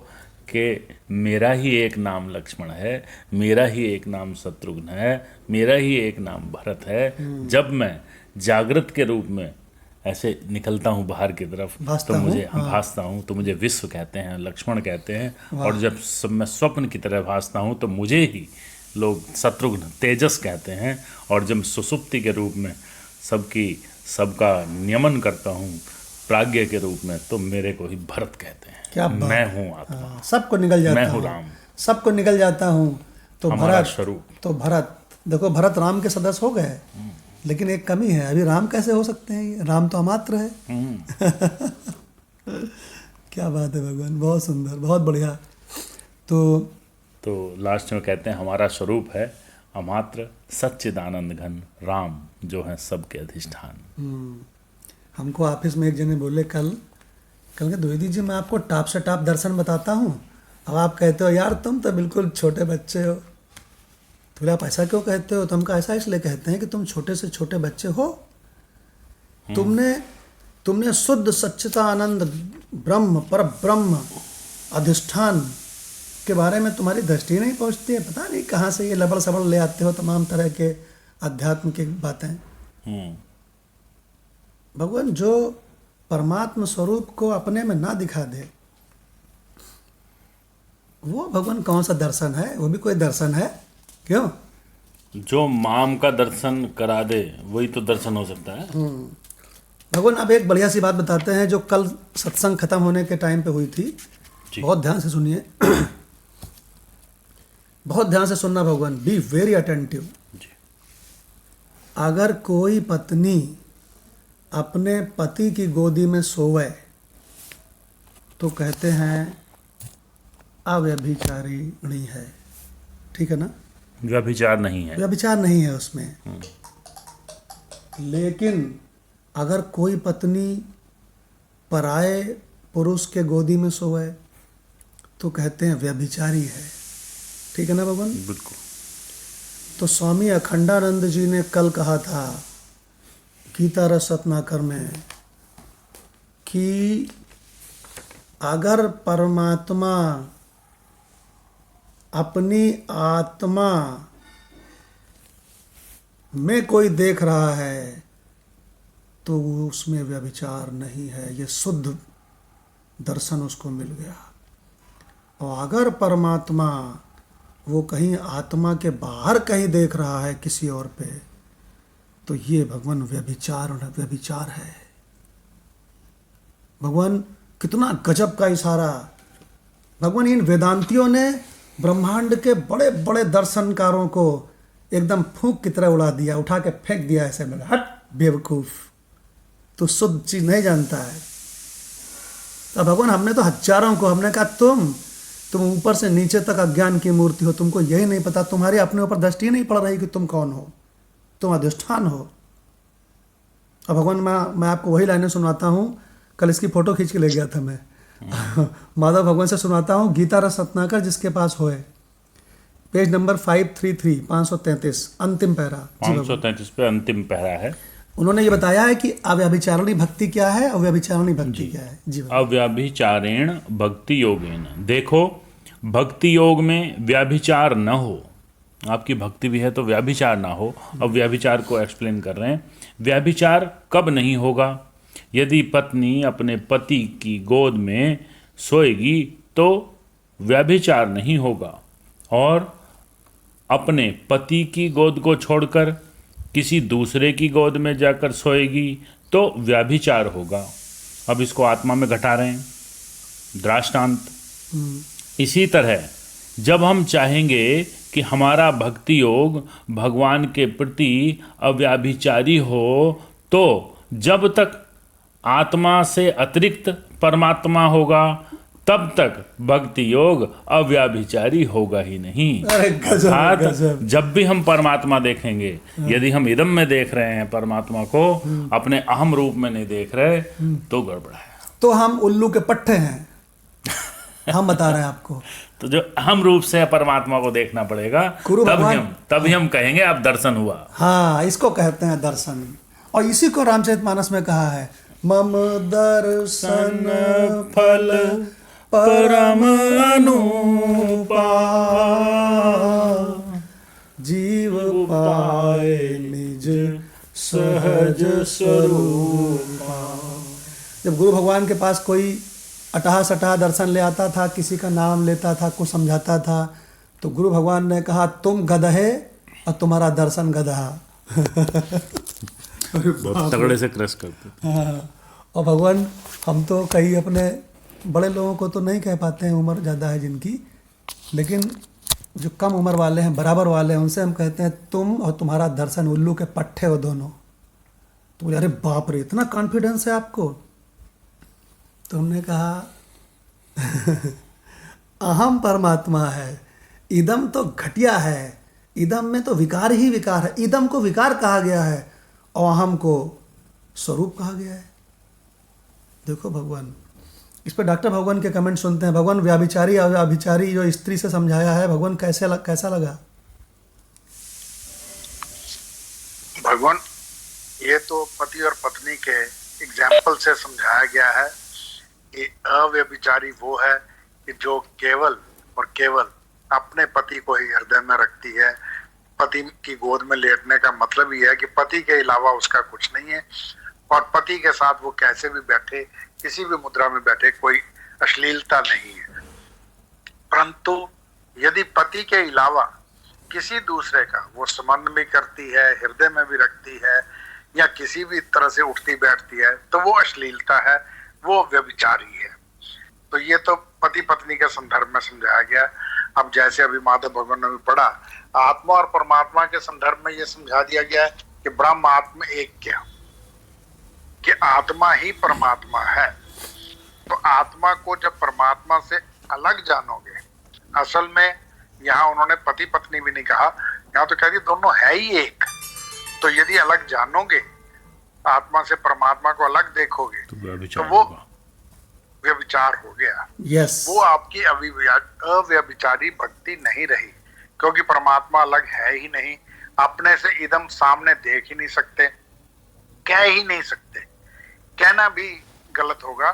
कि मेरा ही एक नाम लक्ष्मण है, मेरा ही एक नाम शत्रुघ्न है, मेरा ही एक नाम भरत है। जब मैं जागृत के रूप में ऐसे निकलता हूँ बाहर की तरफ तो मुझे भासता हूँ, तो मुझे विश्व कहते हैं, लक्ष्मण कहते हैं। और जब मैं स्वप्न की तरह भासता हूँ तो मुझे ही लोग शत्रुघ्न तेजस कहते हैं। और जब सुसुप्ति के रूप में सबका नियमन करता हूँ प्राज्ञ के रूप में, तो मेरे को ही भरत कहते हैं। क्या मैं हूँ आत्मा, सबको निकल जाता मैं हूँ राम, सबको निकल जाता हूँ। तो हमारा भरत स्वरूप, तो भरत देखो, भरत राम के सदस्य हो गए, लेकिन एक कमी है, अभी राम कैसे हो सकते हैं? राम तो अमात्र है। क्या बात है भगवान, बहुत सुंदर, बहुत बढ़िया। तो लास्ट में कहते हैं हमारा स्वरूप है अमात्र सच्चिदानंद घन राम, जो है सबके अधिष्ठान। हमको ऑफिस में एक जने बोले कल के द्विवेदी जी मैं आपको टॉप से टॉप दर्शन बताता हूँ, अब आप कहते हो यार तुम तो बिल्कुल छोटे बच्चे हो। तो बोले आप ऐसा क्यों कहते हो? तो हमको ऐसा इसलिए कहते हैं कि तुम छोटे से छोटे बच्चे हो, तुमने शुद्ध सच्चिदानंद ब्रह्म पर ब्रह्म अधिष्ठान के बारे में तुम्हारी दृष्टि नहीं पहुंचती है। पता नहीं कहाँ से ये लबड़ सबड़ ले आते हो तमाम तरह के अध्यात्म की बातें। भगवान जो परमात्म स्वरूप को अपने में ना दिखा दे, वो भगवान कौन सा दर्शन है? वो भी कोई दर्शन है? क्यों? जो माम का दर्शन करा दे वही तो दर्शन हो सकता है। भगवान अब एक बढ़िया सी बात बताते हैं जो कल सत्संग खत्म होने के टाइम पे हुई थी। जी। बहुत ध्यान से सुनिए बहुत ध्यान से सुनना भगवान, बी वेरी अटेंटिव। जी। अगर कोई पत्नी अपने पति की गोदी में सोवे तो कहते हैं अव्यभिचारिणी है, ठीक है ना? व्यभिचार नहीं है। व्यभिचार नहीं है उसमें। लेकिन अगर कोई पत्नी पराये पुरुष के गोदी में सोए तो कहते हैं व्यभिचारी है, ठीक है ना भगवान? बिल्कुल। तो स्वामी अखंडानंद जी ने कल कहा था गीता रस रत्नाकर में कि अगर परमात्मा अपनी आत्मा में कोई देख रहा है तो उसमें व्यभिचार नहीं है, ये शुद्ध दर्शन उसको मिल गया। और अगर परमात्मा वो कहीं आत्मा के बाहर कहीं देख रहा है किसी और पे तो ये भगवान व्यभिचार है। भगवान कितना गजब का इशारा! भगवान इन वेदांतियों ने ब्रह्मांड के बड़े बड़े दर्शनकारों को एकदम फूंक की तरह उड़ा दिया, उठा के फेंक दिया ऐसे में, हट बेवकूफ, तो शुद्ध चीज नहीं जानता है। तो भगवान हमने तो हजारों को हमने कहा तुम ऊपर से नीचे तक अज्ञान की मूर्ति हो, तुमको यही नहीं पता, तुम्हारी अपने ऊपर दृष्टि नहीं पड़ रही कि तुम कौन हो, तुम अधिष्ठान हो। अब भगवान मैं आपको वही लाइनें सुनाता हूँ, कल इसकी फोटो खींच के ले गया था मैं माधव भगवान से सुनाता हूँ, गीता रस रत्नाकर जिसके पास होए, पेज नंबर 533 533 अंतिम पैरा। 533 पे अंतिम पैरा है। उन्होंने ये बताया है कि अव्यभिचारिणी भक्ति क्या है, अव्यभिचारिणी भक्ति क्या है। जी अव्यभिचारेण भक्ति योगेन। देखो, भक्ति योग में व्याभिचार न हो, आपकी भक्ति भी है तो व्याभिचार ना हो। अब व्याभिचार को एक्सप्लेन कर रहे हैं। व्याभिचार कब नहीं होगा? यदि पत्नी अपने पति की गोद में सोएगी तो व्याभिचार नहीं होगा, और अपने पति की गोद को छोड़कर किसी दूसरे की गोद में जाकर सोएगी तो व्याभिचार होगा। अब इसको आत्मा में घटा रहे हैं, दृष्टांत। इसी तरह जब हम चाहेंगे कि हमारा भक्ति योग भगवान के प्रति अव्याभिचारी हो, तो जब तक आत्मा से अतिरिक्त परमात्मा होगा तब तक भक्ति योग अव्याभिचारी होगा ही नहीं। अर्थात जब भी हम परमात्मा देखेंगे, यदि हम इदम में देख रहे हैं परमात्मा को, अपने अहम रूप में नहीं देख रहे, तो गड़बड़ है। तो हम उल्लू के पट्टे हैं हम बता रहे हैं आपको। तो जो अहम रूप से परमात्मा को देखना पड़ेगा, तभी हम कहेंगे अब दर्शन हुआ। हाँ, इसको कहते हैं दर्शन। और इसी को रामचरितमानस में कहा है, मम दर्शन फल परम अनुपा जीव पाए निज सहज स्वरूपा। जब गुरु भगवान के पास कोई अटहा दर्शन ले आता था, किसी का नाम लेता था, कुछ समझाता था, तो गुरु भगवान ने कहा तुम गधे और तुम्हारा दर्शन गधा। बहुत तगड़े से क्रश करते। हाँ, और भगवान हम तो कई अपने बड़े लोगों को तो नहीं कह पाते हैं, उम्र ज़्यादा है जिनकी, लेकिन जो कम उम्र वाले हैं, बराबर वाले हैं, उनसे हम कहते हैं तुम और तुम्हारा दर्शन उल्लू के पट्टे हो दोनों। तो बोले अरे बाप रे, इतना कॉन्फिडेंस है आपको? तो हमने कहा अहम परमात्मा है, इदम तो घटिया है, इदम में तो विकार ही विकार है, इदम को विकार कहा गया है और अहम को स्वरूप कहा गया है। देखो भगवान, इस पर डॉक्टर भगवान के कमेंट सुनते हैं। भगवान व्याभिचारी और अभिचारी जो स्त्री से समझाया है, भगवान कैसा लगा? भगवान, ये तो पति और पत्नी के एग्जाम्पल से समझाया गया है कि अव्यभिचारी वो है कि जो केवल और केवल अपने पति को ही हृदय में रखती है। पति की गोद में लेटने का मतलब ही है कि पति के अलावा उसका कुछ नहीं है, और पति के साथ वो कैसे भी बैठे, किसी भी मुद्रा में बैठे, कोई अश्लीलता नहीं है। परंतु यदि पति के अलावा किसी दूसरे का वो संबंध भी करती है, हृदय में भी रखती है, या किसी भी तरह से उठती बैठती है, तो वो अश्लीलता है, वो व्यभिचारी है। तो ये तो पति पत्नी के संदर्भ में समझाया गया। अब जैसे अभी माधव भगवान ने भी पढ़ा, आत्मा और परमात्मा के संदर्भ में ये समझा दिया गया है कि ब्रह्म आत्मा एक क्या, कि आत्मा ही परमात्मा है। तो आत्मा को जब परमात्मा से अलग जानोगे, असल में यहाँ उन्होंने पति पत्नी भी नहीं कहा, यहाँ तो कह दिया दोनों है ही एक। तो यदि अलग जानोगे, आत्मा से परमात्मा को अलग देखोगे, तो वो व्यभिचार हो गया। यस, वो आपकी अव्यभिचारी भक्ति नहीं रही, क्योंकि परमात्मा अलग है ही नहीं। अपने से इदम सामने देख ही नहीं सकते, कह ही नहीं सकते, कहना भी गलत होगा।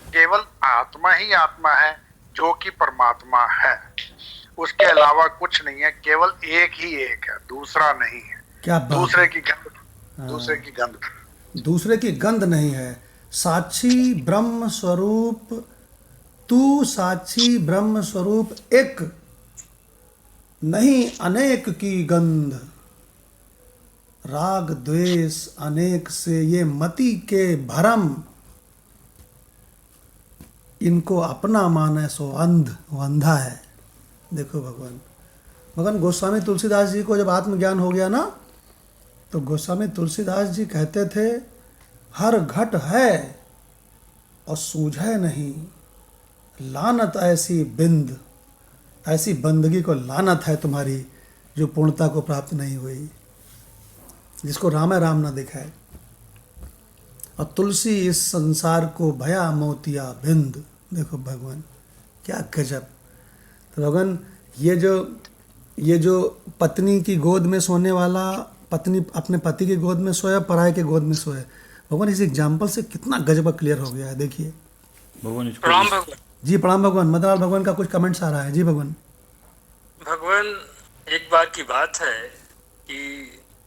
केवल आत्मा ही आत्मा है जो कि परमात्मा है, उसके अलावा कुछ नहीं है, केवल एक ही एक है, दूसरा नहीं है। क्या बात, दूसरे की गंध दूसरे की गंध नहीं है। साक्षी ब्रह्म स्वरूप, तू साक्षी ब्रह्म स्वरूप एक, नहीं अनेक की गंध। राग द्वेष अनेक से ये मति के भरम, इनको अपना माने सो अंध, वो अंधा है। देखो भगवान गोस्वामी तुलसीदास जी को जब आत्मज्ञान हो गया ना, तो गोस्वामी तुलसीदास जी कहते थे, हर घट है और सूझे नहीं, लानत ऐसी बिंद, ऐसी बंदगी को लानत है तुम्हारी जो पूर्णता को प्राप्त नहीं हुई, जिसको राम राम न दिखाए। और तुलसी इस संसार को भया मोतिया बिंद। देखो भगवान क्या गजब। तो भगवान ये जो पत्नी की गोद में सोने वाला, पत्नी अपने पति की गोद में सोया, पराये के गोद में सोए, भगवान इस एग्जाम्पल से कितना गजब क्लियर हो गया है। देखिए भगवान प्रणाम भगवान। जी प्रणाम भगवान। मदनलाल भगवान का कुछ कमेंट्स आ रहा है। जी भगवान। भगवान, एक बार की बात है कि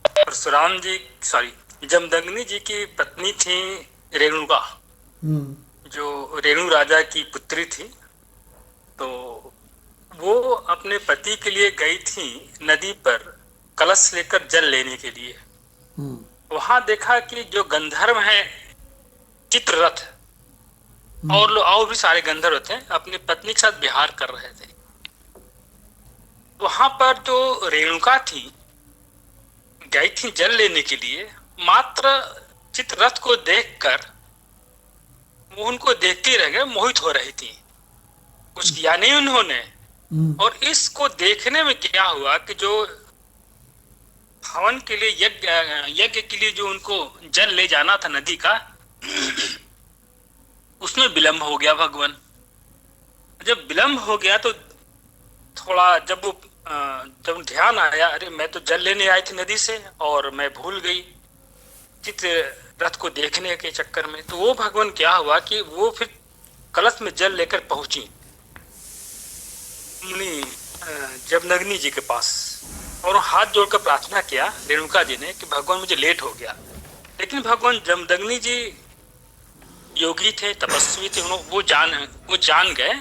परशुराम जी, जमदग्नि जी की पत्नी थी रेणुका, जो रेणु राजा की पुत्री थी। तो वो अपने पति के लिए गई थी नदी पर कलश लेकर जल लेने के लिए। वहां देखा कि जो गंधर्व हैं चित्ररथ और भी सारे गंधर्व थे, अपनी पत्नी के साथ विहार कर रहे थे। वहां पर जो रेणुका थी, गई थी जल लेने के लिए, मात्र चित्ररथ को देखकर वो उनको देखते रह गए, मोहित हो रही थी, कुछ किया नहीं उन्होंने। और इसको देखने में क्या हुआ कि जो हवन के लिए यज्ञ के लिए जो उनको जल ले जाना था नदी का, उसमें विलंब हो गया भगवान। जब विलंब हो गया तो थोड़ा जब ध्यान आया, अरे मैं तो जल लेने आई थी नदी से और मैं भूल गई चित्ररथ को देखने के चक्कर में। तो वो भगवान क्या हुआ कि वो फिर कलश में जल लेकर पहुंची मुनि जमदग्नि जी के पास, और हाथ जोड़कर प्रार्थना किया रेणुका जी ने कि भगवान मुझे लेट हो गया। लेकिन भगवान जमदग्नि जी योगी थे, तपस्वी थे, वो जान गए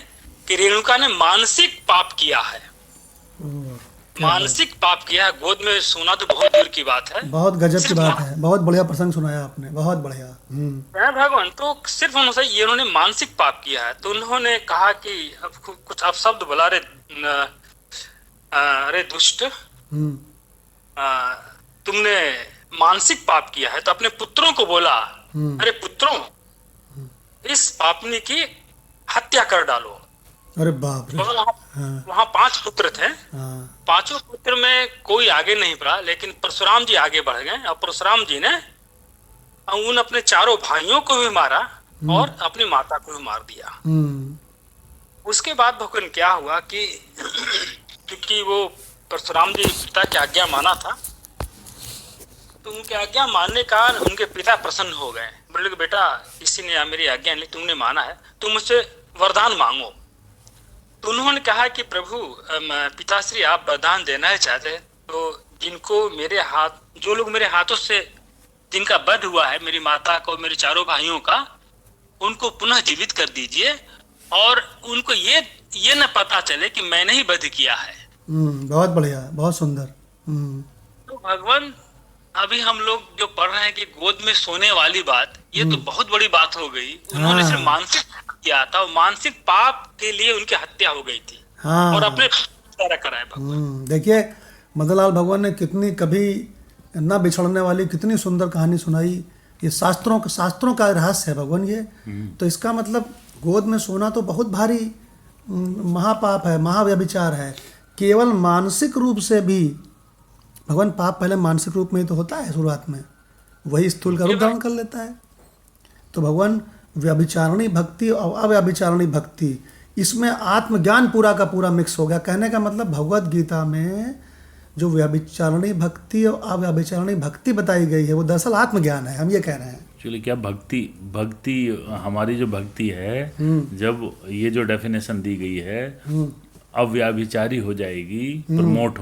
कि रेणुका ने मानसिक पाप किया है। मानसिक पाप किया है। गोद में सोना तो बहुत दूर की बात है। बहुत गजब की बात है। बहुत बढ़िया प्रसंग सुनाया आपने, बहुत बढ़िया। भगवान, तो सिर्फ उन्होंने मानसिक पाप किया है। तो उन्होंने कहा कि अब कुछ आप शब्द बोला, अरे दुष्ट, तुमने मानसिक पाप किया है। तो अपने पुत्रों को बोला, अरे पुत्रों, इस पापनी की हत्या कर डालो। अरे बाप रे। मगर हाँ वहाँ 5 पुत्र थे। हाँ। 5 पुत्र में कोई आगे नहीं बढ़ा, लेकिन परशुराम जी आगे बढ़ गए और परशुराम जी ने उन अपने 4 भाइयों को भी मारा और अपनी माता को भी मार दिया। उसके बाद भगवान क्या हुआ कि क्योंकि वो परशुराम जी पिता की आज्ञा माना था, तो उनकी आज्ञा मानने का उनके पिता प्रसन्न हो गए। बोले कि बेटा, किसी ने मेरी आज्ञा नहीं, तुमने माना है, तुम मुझसे वरदान मांगो। तो उन्होंने कहा कि प्रभु, पिताश्री आप वरदान देना ही चाहते हैं तो जिनको मेरे हाथ, जो लोग मेरे हाथों से जिनका वध हुआ है, मेरी माता को, मेरे 4 भाइयों का, उनको पुनः जीवित कर दीजिए और उनको ये न पता चले कि मैंने ही वध किया है। बहुत बढ़िया, बहुत सुंदर। तो भगवान, अभी हम लोग जो पढ़ रहे हैं कि गोद में सोने वाली बात, ये तो बहुत बड़ी बात हो गई। उन्होंने सिर्फ मानसिक किया था, मानसिक पाप के लिए उनकी हत्या हो गई थी। हाँ। और अपने कराया भगवान। देखिए मदनलाल भगवान ने कितनी कभी न बिछड़ने वाली कितनी सुंदर कहानी सुनाई। ये शास्त्रों का रहस्य है भगवान ये। तो इसका मतलब गोद में सोना तो बहुत भारी महापाप है, महाव्यभिचार है। केवल मानसिक रूप से भी भगवान, पाप पहले मानसिक रूप में ही तो होता है शुरुआत में, वही स्थूल का रूप धारण कर लेता है। तो भगवान व्यभिचारणी भक्ति और अव्यभिचारणी भक्ति, इसमें आत्मज्ञान पूरा का पूरा मिक्स हो गया। कहने का मतलब भगवत गीता में जो व्यभिचारणी भक्ति और अव्यभिचारणी भक्ति बताई गई है वो दरअसल आत्मज्ञान है, हम ये कह रहे हैं। एक्चुअली क्या भक्ति हमारी जो भक्ति है, जब ये जो डेफिनेशन दी गई है, अव्याभिचारी हो जाएगी प्रमोट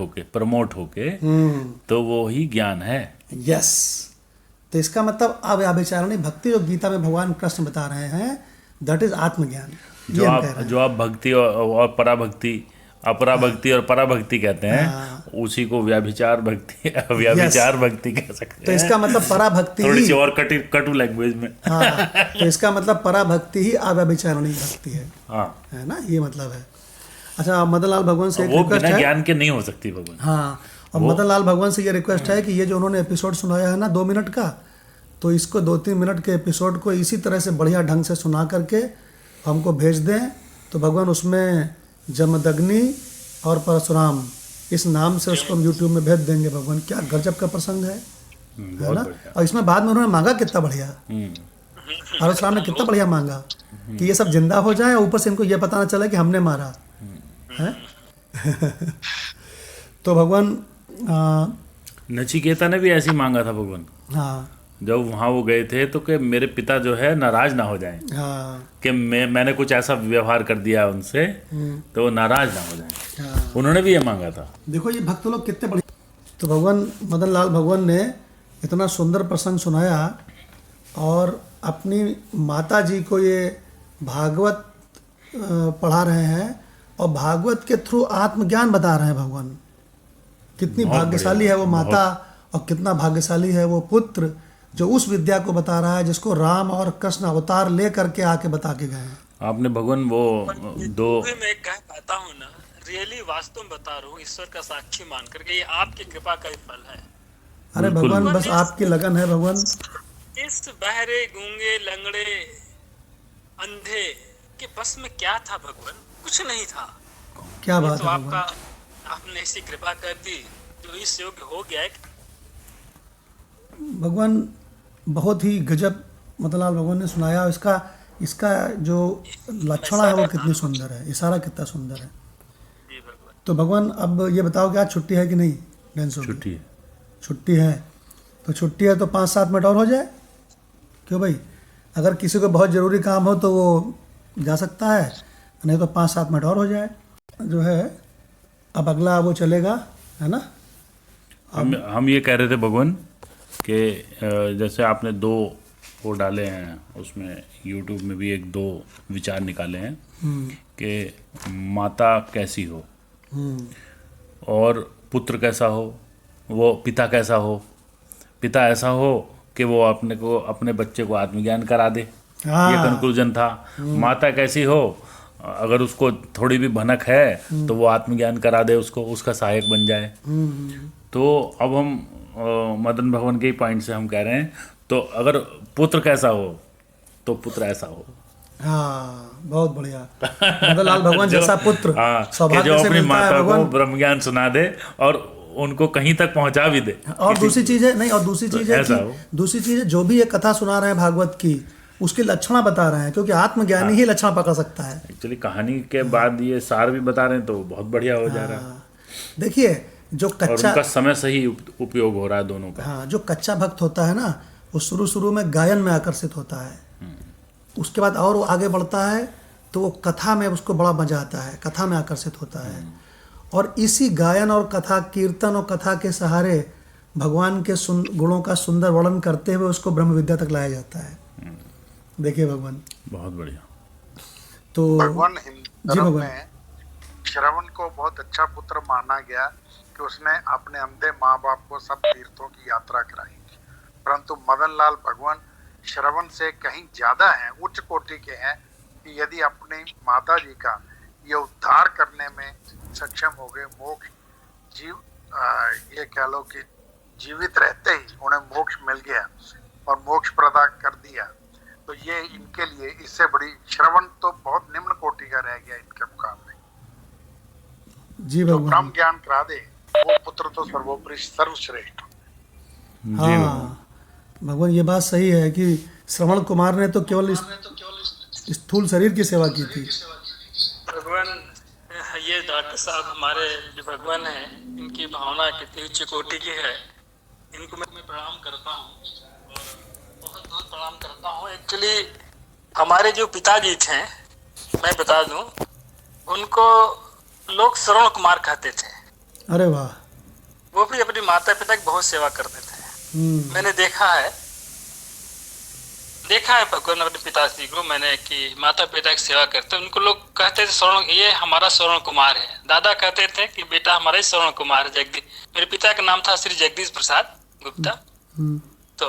होके तो वो ही ज्ञान है। यस। तो इसका मतलब अव्याभिचारणी भक्ति जो गीता में भगवान कृष्ण बता रहे हैं, दैट इज आत्मज्ञान। जो आप भक्ति और पराभक्ति, अपराभक्ति और पराभक्ति कहते हैं, उसी को व्याभिचार भक्ति भक्ति कह सकते हैं। तो इसका मतलब पराभक्ति थोड़ी सी और कटु लैंग्वेज में। हाँ, तो इसका मतलब पराभक्ति ही अव्यभिचारणी भक्ति है। हाँ, है ना, ये मतलब है। अच्छा, मदनलाल भगवान से एक वो रिक्वेस्ट बिना है। ज्ञान के नहीं हो सकती भगवान। हाँ, और मदनलाल भगवान से ये रिक्वेस्ट है कि ये जो उन्होंने एपिसोड सुनाया है ना 2 मिनट का, तो इसको 2-3 मिनट के एपिसोड को इसी तरह से बढ़िया ढंग से सुना करके हमको भेज दें, तो भगवान उसमें जमदग्नि और परशुराम इस नाम से उसको हम यूट्यूब में भेज देंगे। भगवान, क्या गजब का प्रसंग है ना। और इसमें बाद में उन्होंने मांगा कितना बढ़िया, परशुराम ने कितना बढ़िया मांगा कि ये सब जिंदा हो जाए, ऊपर से इनको ये पता ना चले कि हमने मारा है। तो भगवान नचिकेता ने भी ऐसी मांगा था भगवान। हाँ, जब वहाँ वो गए थे तो कि मेरे पिता जो है नाराज ना हो जाएं, हाँ, कि मैंने कुछ ऐसा व्यवहार कर दिया उनसे तो वो नाराज ना हो जाएं। हाँ। उन्होंने भी ये मांगा था। देखो ये भक्त लोग कितने बड़े। तो भगवान मदनलाल भगवान ने इतना सुंदर प्रसंग सुनाया और अपनी माता जी को ये भागवत पढ़ा रहे हैं और भागवत के थ्रू आत्मज्ञान बता रहे हैं। भगवान कितनी भाग्यशाली है वो माता और कितना भाग्यशाली है वो पुत्र जो उस विद्या को बता रहा है जिसको राम और कृष्ण अवतार ले करके आके बता के गए। आपने भगवान वो दो मैं कह पाता हूँ ना, रियली वास्तव में बता रहा हूँ, ईश्वर का साक्षी मान करके, ये आपकी कृपा का ही फल है। अरे भगवान, बस आपकी लगन है भगवान। इस बहरे, गूंगे, लंगड़े, अंधे के बस में क्या था भगवान? कुछ नहीं था। क्या बात तो है आपका, आपने ऐसी कृपा कर दी जो इस योग्य हो गया है। भगवान बहुत ही गजब मदनलाल भगवान ने सुनाया। इसका जो लक्षण है वो कितनी सुंदर है, इशारा कितना सुंदर है। तो भगवान अब ये बताओ कि आज छुट्टी है कि नहीं? छुट्टी है। छुट्टी है तो छुट्टी है तो 5-7 मिनट और हो जाए। क्यों भाई, अगर किसी को बहुत ज़रूरी काम हो तो वो जा सकता है, नहीं तो 5-7 मिनट और हो जाए। जो है अब अगला वो चलेगा, है ना। हम ये कह रहे थे भगवान कि जैसे आपने 2 वो डाले हैं, उसमें यूट्यूब में भी 1-2 विचार निकाले हैं कि माता कैसी हो और पुत्र कैसा हो, वो पिता कैसा हो। पिता ऐसा हो कि वो अपने बच्चे को आत्मज्ञान करा दे, ये कंक्लूजन था। माता कैसी हो, अगर उसको थोड़ी भी भनक है तो वो आत्मज्ञान करा दे, उसका सहायक बन जाए। तो अब हम मदन भगवान के ही पॉइंट से हम कह रहे हैं, तो अगर पुत्र कैसा हो तो पुत्र ऐसा हो। हाँ, बहुत बढ़िया। मदन लाल भगवान जैसा पुत्र हाँ, कि जो सौभाग्य से अपनी मिलता है माता को भगवान। ब्रह्म ज्ञान सुना दे और उनको कहीं तक पहुंचा भी दे। और दूसरी चीज है नहीं, और दूसरी चीज है ऐसा कि हो। दूसरी चीज है जो भी ये कथा सुना रहे हैं भागवत की, उसकी लक्षणा बता रहे हैं, क्योंकि आत्मज्ञानी ही लक्षण पकड़ सकता है। एक्चुअली कहानी के बाद ये सार भी बता रहे हैं तो बहुत बढ़िया हो जा रहा है। देखिए जो और कच्चा, उनका समय सही उपयोग हो रहा है दोनों का। हाँ, जो कच्चा भक्त होता है ना, वो शुरू शुरू में गायन में आकर्षित होता है, उसके बाद और वो आगे बढ़ता है तो वो कथा में उसको बड़ा मजा आता है, कथा में आकर्षित होता है। और इसी गायन और कथा, कीर्तन और कथा के सहारे भगवान के गुणों का सुंदर वर्णन करते हुए उसको ब्रह्म विद्या तक लाया जाता है। देखिए भगवान, बहुत बढ़िया। तो भगवान हिंदू जी धर्म भगवान। में श्रवण को बहुत अच्छा पुत्र माना गया कि उसने अपने अंधे माँ बाप को सब तीर्थों की यात्रा कराई, परंतु मदन लाल भगवान श्रवण से कहीं ज्यादा हैं, उच्च कोटि के हैं कि यदि अपनी माता जी का ये उद्धार करने में सक्षम हो गए, मोक्ष ये कह लो कि जीवित रहते ही उन्हें मोक्ष मिल गया और मोक्ष प्रदान कर दिया, तो ये इनके लिए इससे बड़ी श्रवण तो बहुत निम्न कोटि का रह गया इनके मुकाबले। जी जो भगवान। ब्रह्म ज्ञान करा दे वो पुत्र तो सर्वोपरि सर्वश्रेष्ठ। हाँ भगवान, ये बात सही है कि श्रवण कुमार ने तो केवल स्थूल शरीर की सेवा की थी। भगवान, ये डॉक्टर साहब हमारे जो भगवान हैं, इनकी भावना कितनी उच्च कोटि की है, इनको मैं प्रणाम करता हूँ और बहुत बहुत प्रणाम करता हूँ। एक्चुअली हमारे जो पिताजी थे, मैं बता दूं, उनको लोग श्रवण कुमार कहते थे। अरे वाह। वो भी अपने माता पिता की बहुत सेवा करते थे। मैंने देखा है भगवान अपने पिताजी को मैंने कि माता पिता की सेवा करते, उनको लोग कहते थे श्रवण, ये हमारा श्रवण कुमार है। दादा कहते थे कि बेटा हमारा ही श्रवण कुमार है, जगदीश। मेरे पिता का नाम था श्री जगदीश प्रसाद गुप्ता, तो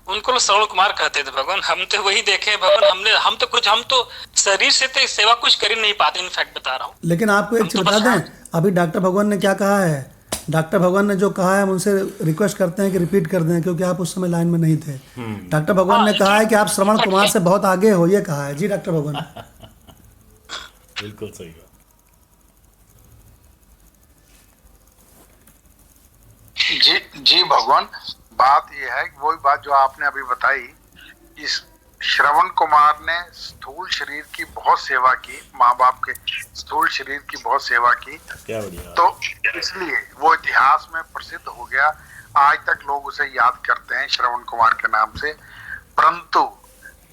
उनको लोग श्रवण कुमार कहते थे। भगवान हम तो वही देखे भगवान, हम तो शरीर से तो सेवा कुछ कर ही नहीं पाते, इनफैक्ट बता रहा हूँ। लेकिन आपको एक चीज बता दें, अभी डॉक्टर भगवान ने क्या कहा है, डॉक्टर भगवान ने जो कहा है हम उनसे रिक्वेस्ट करते हैं कि रिपीट कर दें, क्योंकि आप उस समय लाइन में नहीं थे। डॉक्टर भगवान ने कहा है कि आप श्रवण कुमार से बहुत आगे हो, ये कहा है। जी डॉक्टर भगवान। बिल्कुल सही बात। जी भगवान, बात यह है, वही बात जो आपने अभी बताई, इस श्रवण कुमार ने स्थूल शरीर की बहुत सेवा की, माँ बाप के स्थूल शरीर की बहुत सेवा की, क्या बढ़िया। तो इसलिए वो इतिहास में प्रसिद्ध हो गया। आज तक लोग उसे याद करते हैं श्रवण कुमार के नाम से। परंतु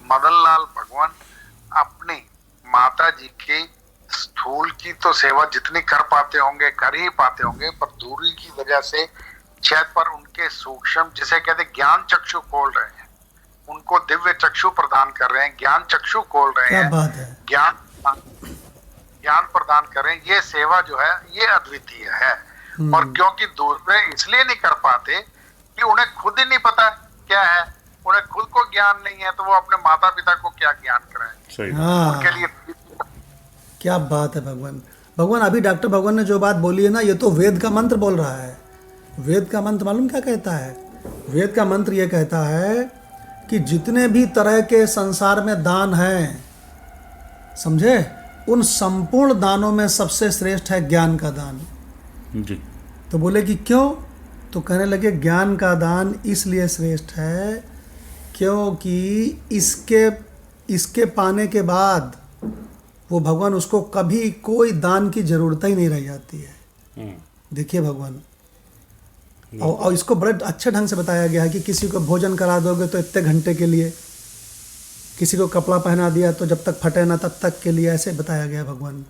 मदन लाल भगवान अपनी माता जी की स्थूल की तो सेवा जितनी कर पाते होंगे कर ही पाते होंगे, पर दूरी की वजह से शायद पर उनके सूक्ष्म, जिसे कहते हैं, ज्ञान चक्षु खोल रहे हैं, उनको दिव्य चक्षु प्रदान कर रहे हैं, ज्ञान चक्षु खोल रहे क्या हैं, बात है। ज्ञान प्रदान कर रहे हैं। ये सेवा जो है ये अद्वितीय है। और क्योंकि दूसरे इसलिए नहीं कर पाते कि उन्हें खुद ही नहीं पता क्या है, उन्हें खुद को ज्ञान नहीं है, तो वो अपने माता पिता को क्या ज्ञान कराएं। हाँ, उनके लिए क्या बात है भगवान। भगवान अभी डॉक्टर भगवान ने जो बात बोली है ना, ये तो वेद का मंत्र बोल रहा है। वेद का मंत्र मालूम क्या कहता है? वेद का मंत्र ये कहता है कि जितने भी तरह के संसार में दान हैं, समझे, उन संपूर्ण दानों में सबसे श्रेष्ठ है ज्ञान का दान। जी। तो बोले कि क्यों? तो कहने लगे ज्ञान का दान इसलिए श्रेष्ठ है क्योंकि इसके पाने के बाद वो भगवान उसको कभी कोई दान की जरूरत ही नहीं रह जाती है। देखिए भगवान, और इसको बड़े अच्छे ढंग से बताया गया है कि किसी को भोजन करा दोगे तो इतने घंटे के लिए, किसी को कपड़ा पहना दिया तो जब तक फटे ना तब तक के लिए, ऐसे बताया गया भगवान।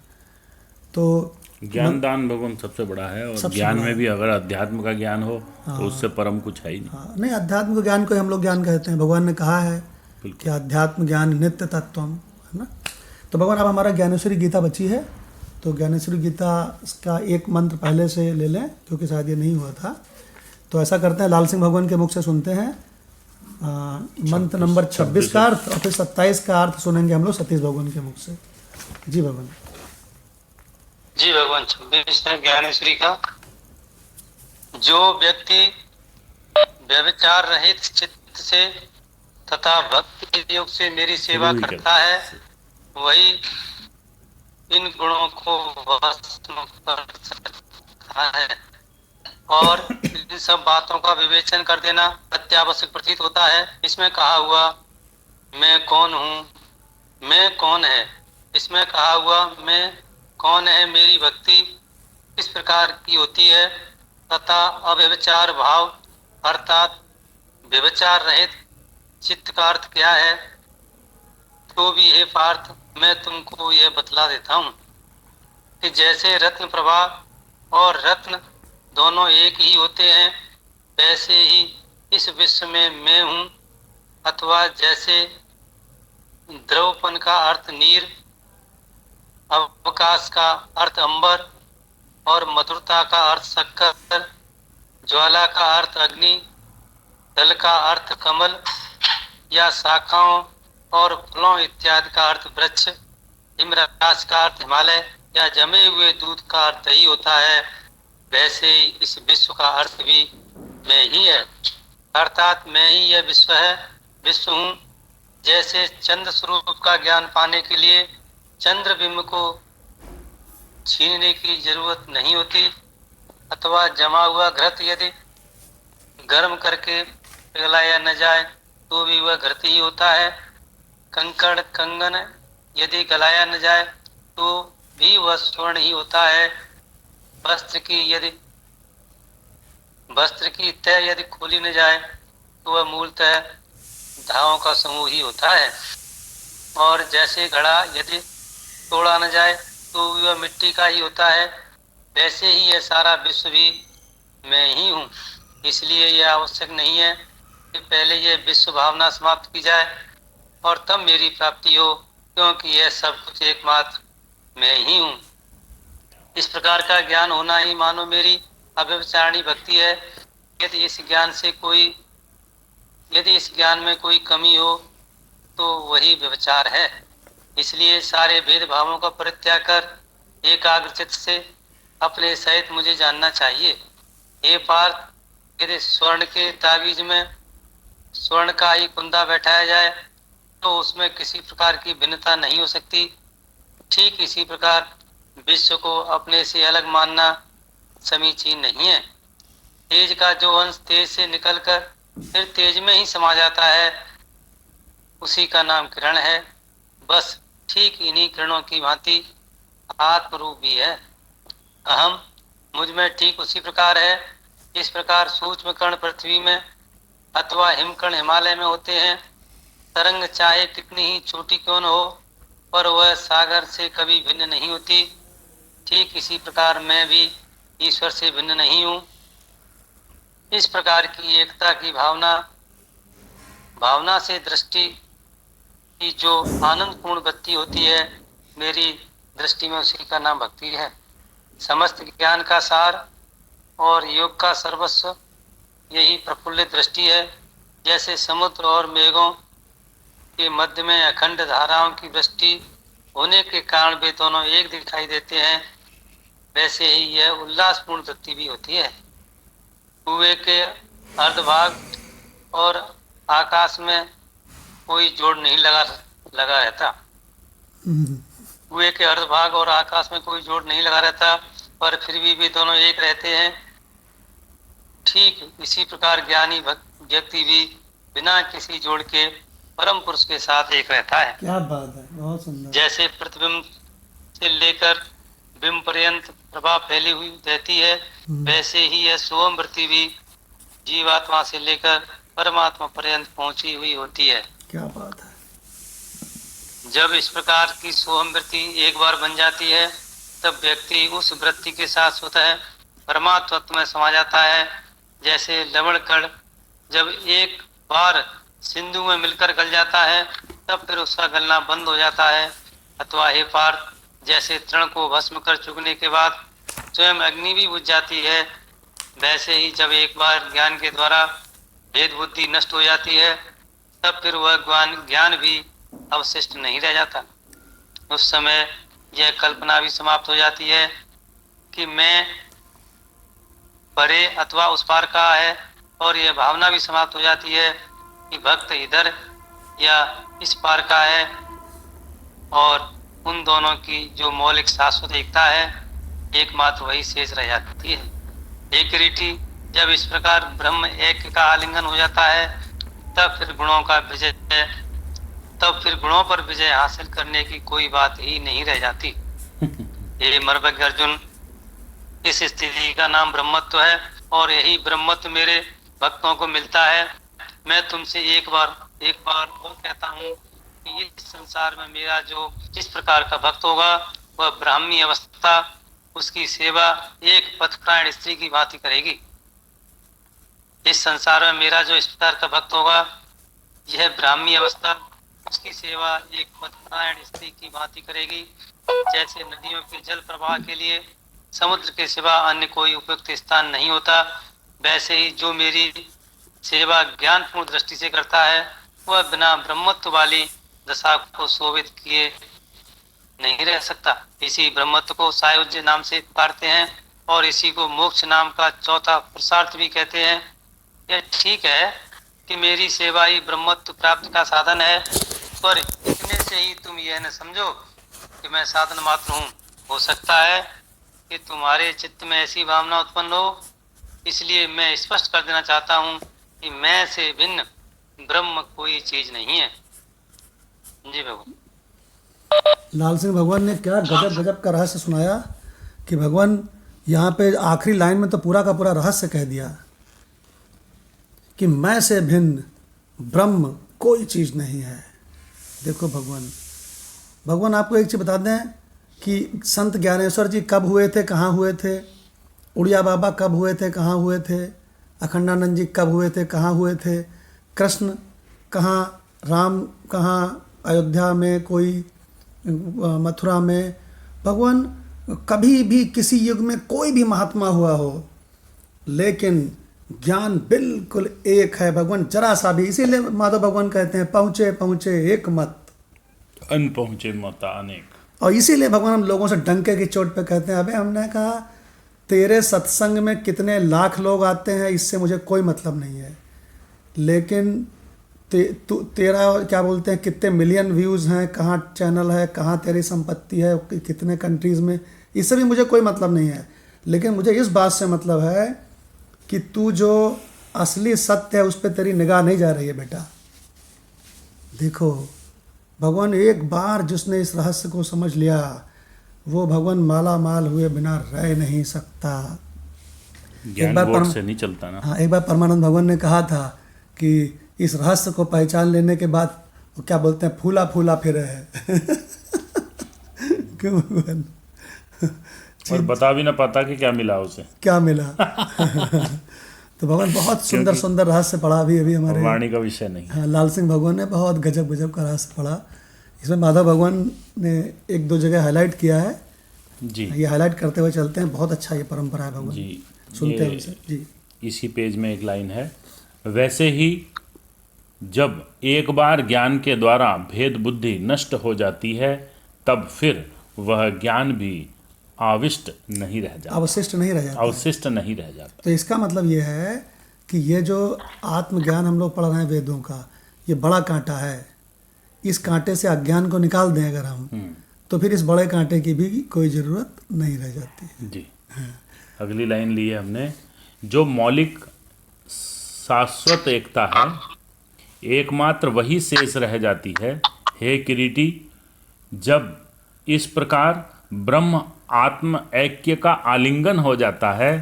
तो ज्ञान दान भगवान सबसे बड़ा है, और ज्ञान में भी अगर अध्यात्म का ज्ञान हो तो उससे परम कुछ है ही नहीं। हाँ, नहीं, अध्यात्म ज्ञान को हम लोग ज्ञान कहते हैं। भगवान ने कहा है कि अध्यात्म ज्ञान नित्य तत्वम, है ना। तो भगवान अब हमारा ज्ञानेश्वरी गीता बची है, तो ज्ञानेश्वरी गीता का एक मंत्र पहले से ले लें क्योंकि शायद ये नहीं हुआ था। तो ऐसा करते हैं, लाल सिंह भगवान के मुख से सुनते हैं मंत्र नंबर 26 का अर्थ, और फिर 27 का अर्थ सुनेंगे हम लोग सतीश भगवान के मुख से। जी भगवान। जी भगवान। 26 है ज्ञानेश्वरी का। जो व्यक्ति व्यभिचार रहित चित्त से तथा भक्ति योग से मेरी सेवा करता है, वही इन गुणों को भस्म कर सकता है। और इन सब बातों का विवेचन कर देना अत्यावश्यक प्रतीत होता है। इसमें कहा हुआ मैं कौन हूँ, मैं कौन है, इसमें कहा हुआ मैं कौन है मेरी भक्ति किस प्रकार की होती है तथा अव्यभिचार भाव अर्थात व्यभिचार रहित चित्त का अर्थ क्या है, तो भी हे पार्थ मैं तुमको यह बतला देता हूँ कि जैसे रत्न प्रभा और रत्न दोनों एक ही होते हैं, वैसे ही इस विश्व में मैं हूँ। अथवा जैसे द्रवपन का अर्थ नीर, अवकाश का अर्थ अंबर और मधुरता का अर्थ शक्कर, ज्वाला का अर्थ अग्नि, दल का अर्थ कमल या शाखाओं और फलों इत्यादि का अर्थ वृक्ष, हिमराज का अर्थ हिमालय या जमे हुए दूध का अर्थ दही होता है, वैसे ही इस विश्व का अर्थ भी मैं ही है। अर्थात मैं ही यह विश्व है, विश्व हूँ। जैसे चंद्र स्वरूप का ज्ञान पाने के लिए चंद्र बिंब को छीनने की जरूरत नहीं होती, अथवा जमा हुआ घृत यदि गर्म करके पिघलाया न जाए तो भी वह घृत ही होता है। कंकड़ कंगन यदि गलाया न जाए तो भी वह स्वर्ण ही होता है। वस्त्र की तय यदि खोली न जाए तो वह मूलतः धावों का समूह ही होता है। और जैसे घड़ा यदि तोड़ा न जाए तो वह मिट्टी का ही होता है, वैसे ही यह सारा विश्व भी मैं ही हूँ। इसलिए यह आवश्यक नहीं है कि पहले यह विश्व भावना समाप्त की जाए और तब मेरी प्राप्ति हो, क्योंकि यह सब कुछ एकमात्र मैं ही हूँ। इस प्रकार का ज्ञान होना ही मानो मेरी अव्यभिचारिणी भक्ति है। यदि इस ज्ञान में कोई कमी हो तो वही व्यभिचार है। इसलिए सारे भेदभावों का परित्याग कर एकाग्रचित्त से अपने सहित मुझे जानना चाहिए। हे पार्थ, यदि स्वर्ण के ताबीज में स्वर्ण का ही कुंदा बैठाया जाए तो उसमें किसी प्रकार की भिन्नता नहीं हो सकती। ठीक इसी प्रकार विश्व को अपने से अलग मानना समीचीन नहीं है। तेज का जो अंश तेज से निकलकर फिर तेज में ही समा जाता है, उसी का नाम किरण है। बस ठीक इन्हीं किरणों की भांति आत्मरूप भी है। अहम मुझ में ठीक उसी प्रकार है। इस प्रकार सूक्ष्म कण पृथ्वी में अथवा हिमकण हिमालय में होते हैं। तरंग चाहे कितनी ही छोटी क्यों न हो, पर वह सागर से कभी भिन्न नहीं होती। ठीक इसी प्रकार मैं भी ईश्वर से भिन्न नहीं हूँ। इस प्रकार की एकता की भावना से दृष्टि की जो आनंदपूर्ण वृत्ति होती है, मेरी दृष्टि में उसी का नाम भक्ति है। समस्त ज्ञान का सार और योग का सर्वस्व यही प्रफुल्लित दृष्टि है। जैसे समुद्र और मेघों के मध्य में अखंड धाराओं की वृष्टि होने के कारण वे दोनों एक दिखाई देते हैं, वैसे ही यह उल्लासपूर्ण वृत्ति भी होती है। कुएं के अर्धभाग और आकाश में कोई जोड़ नहीं लगा रहता। कुएं के अर्धभाग और आकाश में कोई जोड़ नहीं लगा रहता, पर फिर भी वे दोनों एक रहते हैं। ठीक इसी प्रकार ज्ञानी व्यक्ति भी बिना किसी जोड़ के परम पुरुष के साथ एक रहता है। क्या बात है, बहुत सुंदर। जैसे प्रतिबिंब से लेकर बिंब पर्यंत प्रभा फैली हुई रहती है, वैसे ही यह सोम वृत्ति भी जीवात्मा से लेकर परमात्मा पर्यंत पहुंची हुई होती है। क्या बात है। जब इस प्रकार की सोहम वृत्ति एक बार बन जाती है, तब व्यक्ति उस वृत्ति के साथ स्वतः परमात्मा में समा जाता है। जैसे लवण कण जब एक बार सिंधु में मिलकर गल जाता है, तब फिर उसका गलना बंद हो जाता है। अथवा हे पार्थ, जैसे तृण को भस्म कर चुकने के बाद स्वयं अग्नि भी बुझ जाती है, वैसे ही जब एक बार ज्ञान के द्वारा भेद बुद्धि नष्ट हो जाती है, तब फिर वह ज्ञान भी अवशिष्ट नहीं रह जाता। उस समय यह कल्पना भी समाप्त हो जाती है कि मैं परे अथवा उस पार का है, और यह भावना भी समाप्त हो जाती है कि भक्त इधर या इस पार का है। और उन दोनों की जो मौलिक शाश्वत एकता है एकमात्र वही शेष रह जाती है। हे किरीटी, जब इस प्रकार ब्रह्म एक का आलिंगन हो जाता है तब फिर गुणों पर विजय हासिल करने की कोई बात ही नहीं रह जाती। हे मर्भज्ञ अर्जुन, इस स्थिति का नाम ब्रह्मत्व है और यही ब्रह्मत्व मेरे भक्तों को मिलता है। मैं तुमसे एक बार और कहता हूँ कि इस संसार में मेरा जो इस प्रकार का भक्त होगा वह ब्राह्मी अवस्था उसकी सेवा एक पथप्रायण स्त्री की भांति करेगी। इस संसार में मेरा जो इस प्रकार का भक्त होगा यह ब्राह्मी अवस्था उसकी सेवा एक पथप्रायण स्त्री की भांति करेगी। जैसे नदियों के जल प्रवाह के लिए समुद्र के सिवा अन्य कोई उपयुक्त स्थान नहीं होता, वैसे ही जो मेरी सेवा ज्ञानपूर्ण दृष्टि से करता है वह बिना ब्रह्मत्व वाली दशा को शोभित किए नहीं रह सकता। इसी ब्रह्मत्व को सायुज्य नाम से पुकारते हैं और इसी को मोक्ष नाम का चौथा पुरुषार्थ भी कहते हैं। यह ठीक है कि मेरी सेवा ही ब्रह्मत्व प्राप्ति का साधन है, पर इतने से ही तुम यह न समझो कि मैं साधन मात्र हूँ। हो सकता है कि तुम्हारे चित्त में ऐसी भावना उत्पन्न हो, इसलिए मैं स्पष्ट कर देना चाहता हूँ कि मैं से भिन्न ब्रह्म कोई चीज नहीं है। जी भगवान। लाल सिंह भगवान ने क्या गजब गजब का रहस्य सुनाया कि भगवान यहाँ पे आखिरी लाइन में तो पूरा का पूरा रहस्य कह दिया कि मैं से भिन्न ब्रह्म कोई चीज़ नहीं है। देखो भगवान आपको एक चीज़ बता दें कि संत ज्ञानेश्वर जी कब हुए थे, कहाँ हुए थे, उड़िया बाबा कब हुए थे, कहाँ हुए थे, अखंडानंद जी कब हुए थे, कहाँ हुए थे, कृष्ण कहाँ, राम कहाँ, अयोध्या में कोई, मथुरा में। भगवान कभी भी किसी युग में कोई भी महात्मा हुआ हो, लेकिन ज्ञान बिल्कुल एक है भगवान, जरा सा भी। इसीलिए माधव भगवान कहते हैं पहुँचे पहुँचे एक मत, अन पहुँचे मता अनेक। और इसीलिए भगवान हम लोगों से डंके की चोट पे कहते हैं अबे हमने कहा तेरे सत्संग में कितने लाख लोग आते हैं इससे मुझे कोई मतलब नहीं है, लेकिन तेरा क्या बोलते हैं कितने मिलियन व्यूज़ हैं, कहाँ चैनल है, कहाँ तेरी संपत्ति है, कितने कंट्रीज़ में, इससे भी मुझे कोई मतलब नहीं है। लेकिन मुझे इस बात से मतलब है कि तू जो असली सत्य है उस पर तेरी निगाह नहीं जा रही है बेटा। देखो भगवान एक बार जिसने इस रहस्य को समझ लिया वो भगवान माला माल हुए बिना रह नहीं सकता। ज्ञान वोट से नहीं चलता ना। हाँ, एक बार परमानंद भगवान ने कहा था कि इस रहस्य को पहचान लेने के बाद वो क्या बोलते हैं फूला फूला फिरे है। क्यों भगवान? और बता भी ना पाता कि क्या मिला उसे, क्या मिला। तो भगवान बहुत सुंदर सुंदर रहस्य पढ़ा अभी हमारे वाणी का विषय नहीं। हाँ, लाल सिंह भगवान ने बहुत गजब गजब का रहस्य पढ़ा। इसमें माधव भगवान ने एक दो जगह हाईलाइट किया है जी, ये हाईलाइट करते हुए चलते हैं। बहुत अच्छा ये परंपरा है भगवान जी, सुनते हैं उनसे जी। इसी पेज में एक लाइन है, वैसे ही जब एक बार ज्ञान के द्वारा भेद बुद्धि नष्ट हो जाती है तब फिर वह ज्ञान भी अवशिष्ट नहीं रह जाता, अवशिष्ट नहीं रह जाता, अवशिष्ट नहीं रह जाता। तो इसका मतलब ये है कि ये जो आत्मज्ञान हम लोग पढ़ रहे हैं वेदों का, ये बड़ा कांटा है। इस कांटे से अज्ञान को निकाल दें अगर हम, तो फिर इस बड़े कांटे की भी कोई ज़रूरत नहीं रह जाती जी। अगली लाइन ली है हमने, जो मौलिक शाश्वत एकता है एकमात्र वही शेष रह जाती है। हे किरीटी, जब इस प्रकार ब्रह्म आत्म ऐक्य का आलिंगन हो जाता है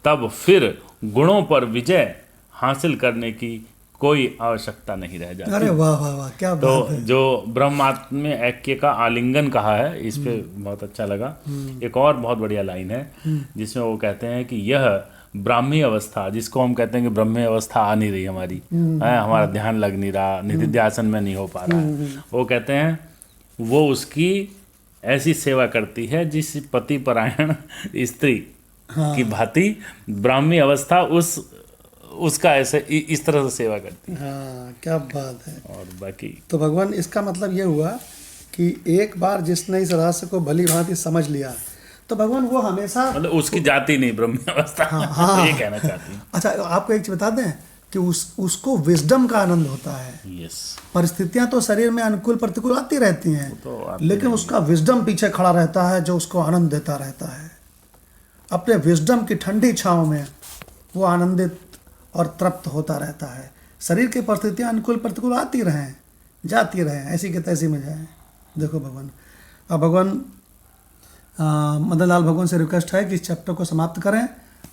तब फिर गुणों पर विजय हासिल करने की कोई आवश्यकता नहीं रह जाती। अरे वाह वाह वाह, क्या तो बात है। जो ब्रह्मात्म ऐक्य का आलिंगन कहा है इस पे बहुत अच्छा लगा। एक और बहुत बढ़िया लाइन है जिसमें वो कहते हैं कि यह ब्राह्मी अवस्था, जिसको हम कहते हैं कि ब्रह्मी अवस्था आ नहीं रही हमारी, हमारा ध्यान लग नहीं रहा, निधिध्यासन में नहीं हो पा रहा है, वो कहते हैं वो उसकी ऐसी सेवा करती है जिस पति परायण स्त्री की भांति ब्राह्मी अवस्था उसका ऐसे इस तरह से सेवा करती है। हाँ, क्या बात है। और बाकी तो भगवान इसका मतलब ये हुआ कि एक बार जिसने इस रहस्य को भली भांति समझ लिया तो भगवान वो हमेशा मतलब उसकी जाति नहीं ब्रह्मी अवस्था। हाँ, ये कहना चाहती हूँ। अच्छा, आपको एक चीज़ बता दें कि उसको विजडम का आनंद होता है। यस, परिस्थितियां तो शरीर में अनुकूल प्रतिकूल आती रहती हैं, तो आती लेकिन उसका विजडम पीछे खड़ा रहता है जो उसको आनंद देता रहता है। अपने विजडम की ठंडी छांव में वो आनंदित और तृप्त होता रहता है। शरीर की परिस्थितियां अनुकूल प्रतिकूल आती रहें, जाती रहें, ऐसी की तैसी में जाए। देखो भगवान, अब भगवान मदन लाल भगवान से रिक्वेस्ट है कि इस चैप्टर को समाप्त करें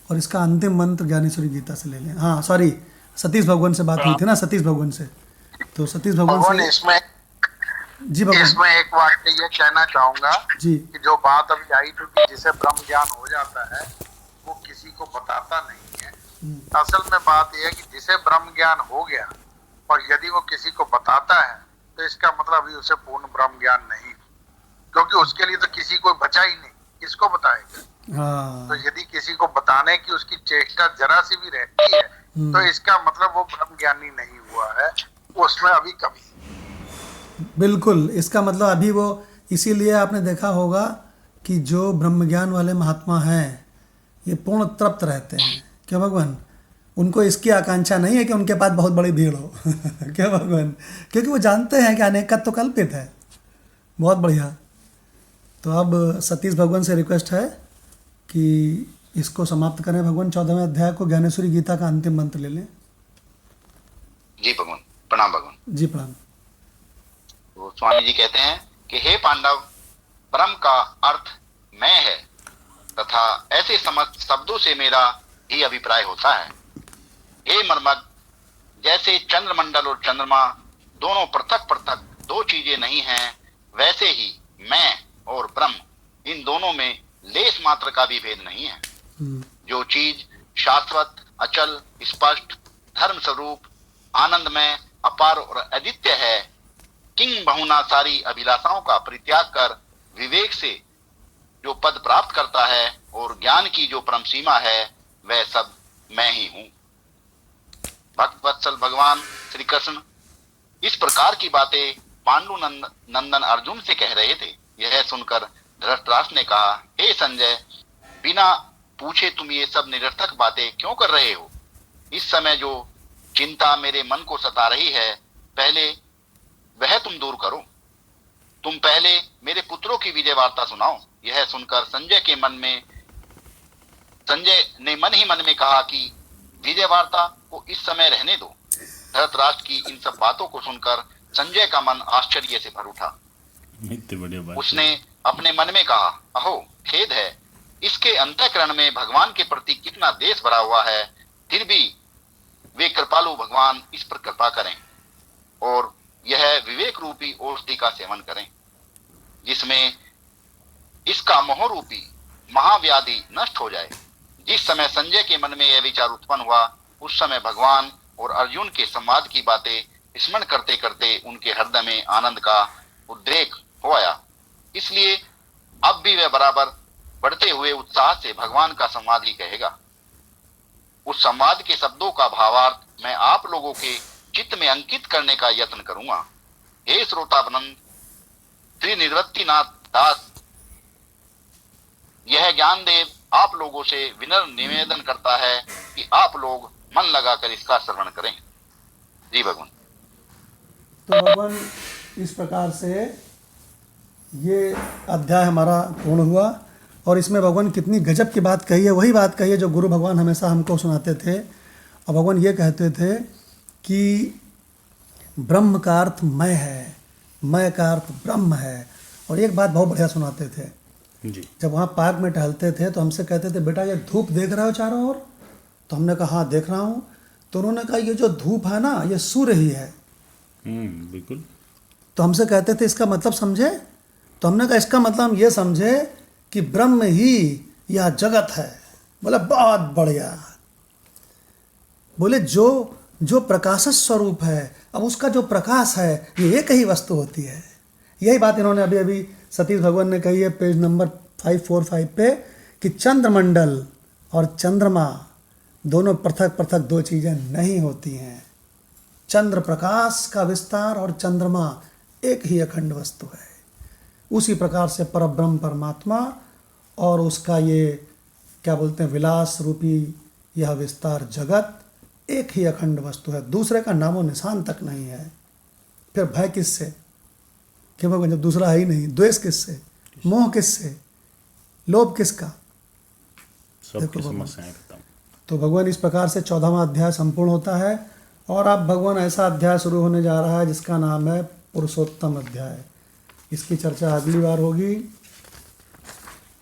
और इसका अंतिम मंत्र ज्ञानेश्वरी गीता से ले लें। हाँ सॉरी, सतीश भगवान से बात हुई थी ना, सतीश भगवान से। तो सतीश भगवान से इसमें जी भगवान इसमें एक बात ये कहना चाहूंगा जी कि जो बात अभी आई थी कि जिसे ब्रह्म ज्ञान हो जाता है वो किसी को बताता नहीं है। असल में बात यह है कि जिसे ब्रह्म ज्ञान हो गया और यदि वो किसी को बताता है तो इसका मतलब ही उसे पूर्ण ब्रह्म ज्ञान नहीं, क्योंकि उसके लिए तो किसी को बचा ही नहीं, किसको बताएगा। हाँ तो यदि किसी को बताने की उसकी चेष्टा जरा सी भी रहती है तो इसका मतलब वो ब्रह्म ज्ञानी नहीं हुआ है, उसमें अभी कमी। बिल्कुल, इसका मतलब अभी वो, इसीलिए आपने देखा होगा कि जो ब्रह्म ज्ञान वाले महात्मा हैं ये पूर्ण तृप्त रहते हैं। क्यों भगवान? उनको इसकी आकांक्षा नहीं है कि उनके पास बहुत बड़ी भीड़ हो। क्या भगवान? क्योंकि वो जानते हैं कि अनेकत्व तो कल्पित है। बहुत बढ़िया। तो अब सतीश भगवान से रिक्वेस्ट है कि इसको समाप्त करें भगवान। 14वें अध्याय को ज्ञानेश्वरी गीता का अंतिम मंत्र ले लें। जी भगवान, प्रणाम भगवान। जी प्रणाम। तो स्वामी जी कहते हैं कि हे पांडव, ब्रह्म का अर्थ मैं है तथा ऐसे समस्त शब्दों से मेरा ही अभिप्राय होता है। हे मर्मग, जैसे चंद्रमंडल और चंद्रमा दोनों पृथक पृथक दो चीजें नहीं हैं, वैसे ही मैं और ब्रह्म इन दोनों में लेस मात्र का भी भेद नहीं है। जो चीज शाश्वत, अचल, स्पष्ट, धर्म स्वरूप, आनंदमय, अपार और अद्वितीय है, किंग बहुना सारी अभिलाषाओं का परित्याग कर विवेक से जो पद प्राप्त करता है और ज्ञान की जो परम सीमा है वह सब मैं ही हूं। भक्त वत्सल भगवान श्री कृष्ण इस प्रकार की बातें पांडु नंदन अर्जुन से कह रहे थे। यह सुनकर धृतराष्ट्र ने कहा, हे संजय, बिना पूछे तुम ये सब निरर्थक बातें क्यों कर रहे हो? इस समय जो चिंता मेरे मन को सता रही है, पहले वह तुम दूर करो। तुम पहले मेरे पुत्रों की विजय वार्ता सुनाओ। यह सुनकर संजय ने मन ही मन में कहा कि विजय वार्ता को इस समय रहने दो। धृतराष्ट्र की इन सब बातों को सुनकर संजय का मन आश्चर्य से भर उठा। उसने अपने मन में कहा, अहो खेद है, इसके अंतःकरण में भगवान के प्रति कितना देश भरा हुआ है, फिर भी वे कृपालु भगवान इस पर कृपा करें और यह विवेक रूपी औषधि का सेवन करें, जिसमें इसका मोह रूपी महाव्याधि नष्ट हो जाए। जिस समय संजय के मन में यह विचार उत्पन्न हुआ, उस समय भगवान और अर्जुन के संवाद की बातें स्मरण करते करते उनके हृदय में आनंद का उद्रेक हो आया। इसलिए अब भी वह बराबर बढ़ते हुए उत्साह से भगवान का संवाद ही कहेगा। उस संवाद के शब्दों का भावार्थ मैं आप लोगों के चित्त में अंकित करने का यत्न करूंगा। हे श्रोतावनंद, श्री निवृत्तिनाथ दास यह ज्ञानदेव आप लोगों से विनम्र निवेदन करता है कि आप लोग मन लगाकर इसका श्रवण करें। जी भगवान। तो भगवान इस प्रकार से ये अध्याय हमारा पूर्ण हुआ और इसमें भगवान कितनी गजब की बात कही है, वही बात कही है जो गुरु भगवान हमेशा हमको सुनाते थे। और भगवान ये कहते थे कि ब्रह्म का अर्थ मैं है, मैं का अर्थ ब्रह्म है। और एक बात बहुत बढ़िया सुनाते थे जी। जब वहाँ पार्क में टहलते थे तो हमसे कहते थे, बेटा ये धूप देख रहे हो चारों ओर? तो हमने कहा हाँ देख रहा हूँ। तो उन्होंने कहा ये जो धूप है ना, ये सूर्य ही है। बिल्कुल। तो हमसे कहते थे इसका मतलब समझे? तो हमने कहा इसका मतलब हम ये समझे कि ब्रह्म ही यह जगत है। बोले बहुत बढ़िया। बोले जो प्रकाश स्वरूप है, अब उसका जो प्रकाश है ये एक ही वस्तु होती है। यही बात इन्होंने अभी अभी सतीश भगवान ने कही है पेज नंबर 545 पे कि चंद्रमंडल और चंद्रमा दोनों पृथक पृथक दो चीज़ें नहीं होती हैं। चंद्र प्रकाश का विस्तार और चंद्रमा एक ही अखंड वस्तु है। उसी प्रकार से परब्रह्म परमात्मा और उसका ये क्या बोलते हैं विलास रूपी यह विस्तार जगत एक ही अखंड वस्तु है, दूसरे का नामो निशान तक नहीं है। फिर भय किससे? कि भगवान जब दूसरा है ही नहीं, द्वेष किससे, मोह किससे, लोभ किसका? सबकी समस्याएं खत्म। तो भगवान इस प्रकार से 14वां अध्याय संपूर्ण होता है। और अब भगवान ऐसा अध्याय शुरू होने जा रहा है जिसका नाम है पुरुषोत्तम अध्याय। इसकी चर्चा अगली बार होगी।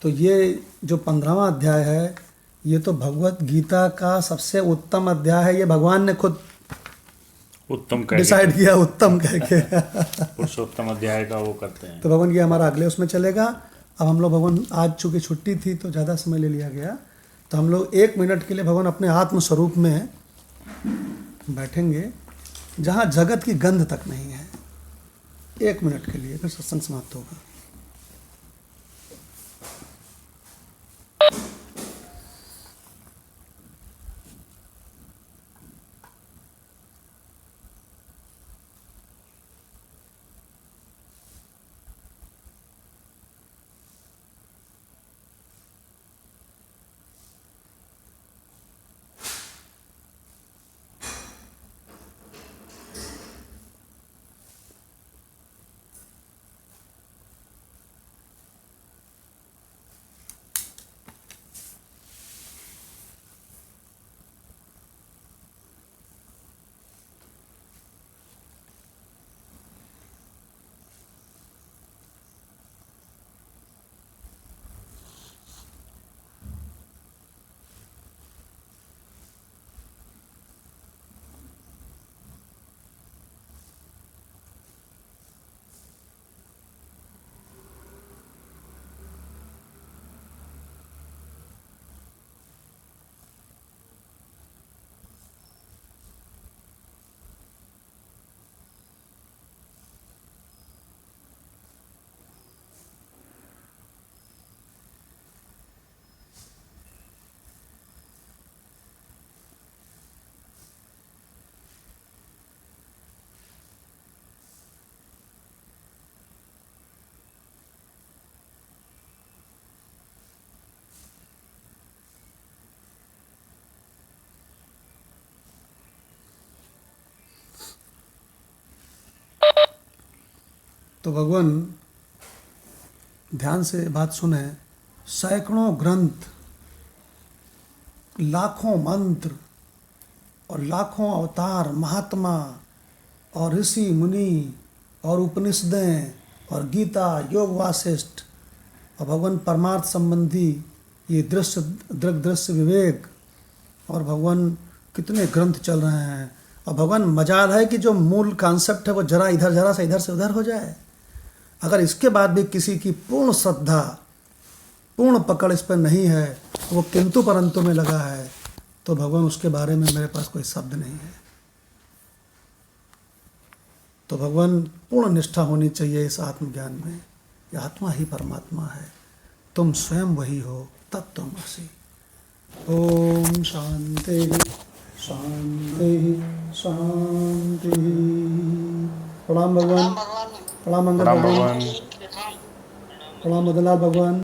तो ये जो 15वां अध्याय है, ये तो भगवत गीता का सबसे उत्तम अध्याय है। ये भगवान ने खुद उत्तम कह डिसाइड किया, उत्तम कह के। पुरुषोत्तम अध्याय का वो करते हैं। तो भगवान ये हमारा अगले उसमें चलेगा। अब हम लोग भगवान, आज चूँकि छुट्टी थी तो ज़्यादा समय ले लिया गया, तो हम लोग 1 मिनट के लिए भगवान अपने आत्म स्वरूप में बैठेंगे जहाँ जगत की गंध तक नहीं है। 1 मिनट के लिए, फिर सत्संग समाप्त होगा। तो भगवान ध्यान से बात सुने। सैकड़ों ग्रंथ, लाखों मंत्र और लाखों अवतार, महात्मा और ऋषि मुनि और उपनिषदें और गीता, योग वासिष्ठ और भगवान परमार्थ संबंधी ये दृश्य, दृग दृश्य विवेक, और भगवान कितने ग्रंथ चल रहे हैं। और भगवान मजाल है कि जो मूल कॉन्सेप्ट है वो जरा इधर, जरा से इधर से उधर हो जाए। अगर इसके बाद भी किसी की पूर्ण श्रद्धा, पूर्ण पकड़ इस पर नहीं है, वो किंतु परंतु में लगा है, तो भगवान उसके बारे में मेरे पास कोई शब्द नहीं है। तो भगवान पूर्ण निष्ठा होनी चाहिए इस आत्मज्ञान में। ये आत्मा ही परमात्मा है, तुम स्वयं वही हो, तत्त्वमसि। ओम शांति शांति शांति। प्रणाम भगवान, प्रणाम मंगल भगवान, प्रणाम मदनलाल भगवान।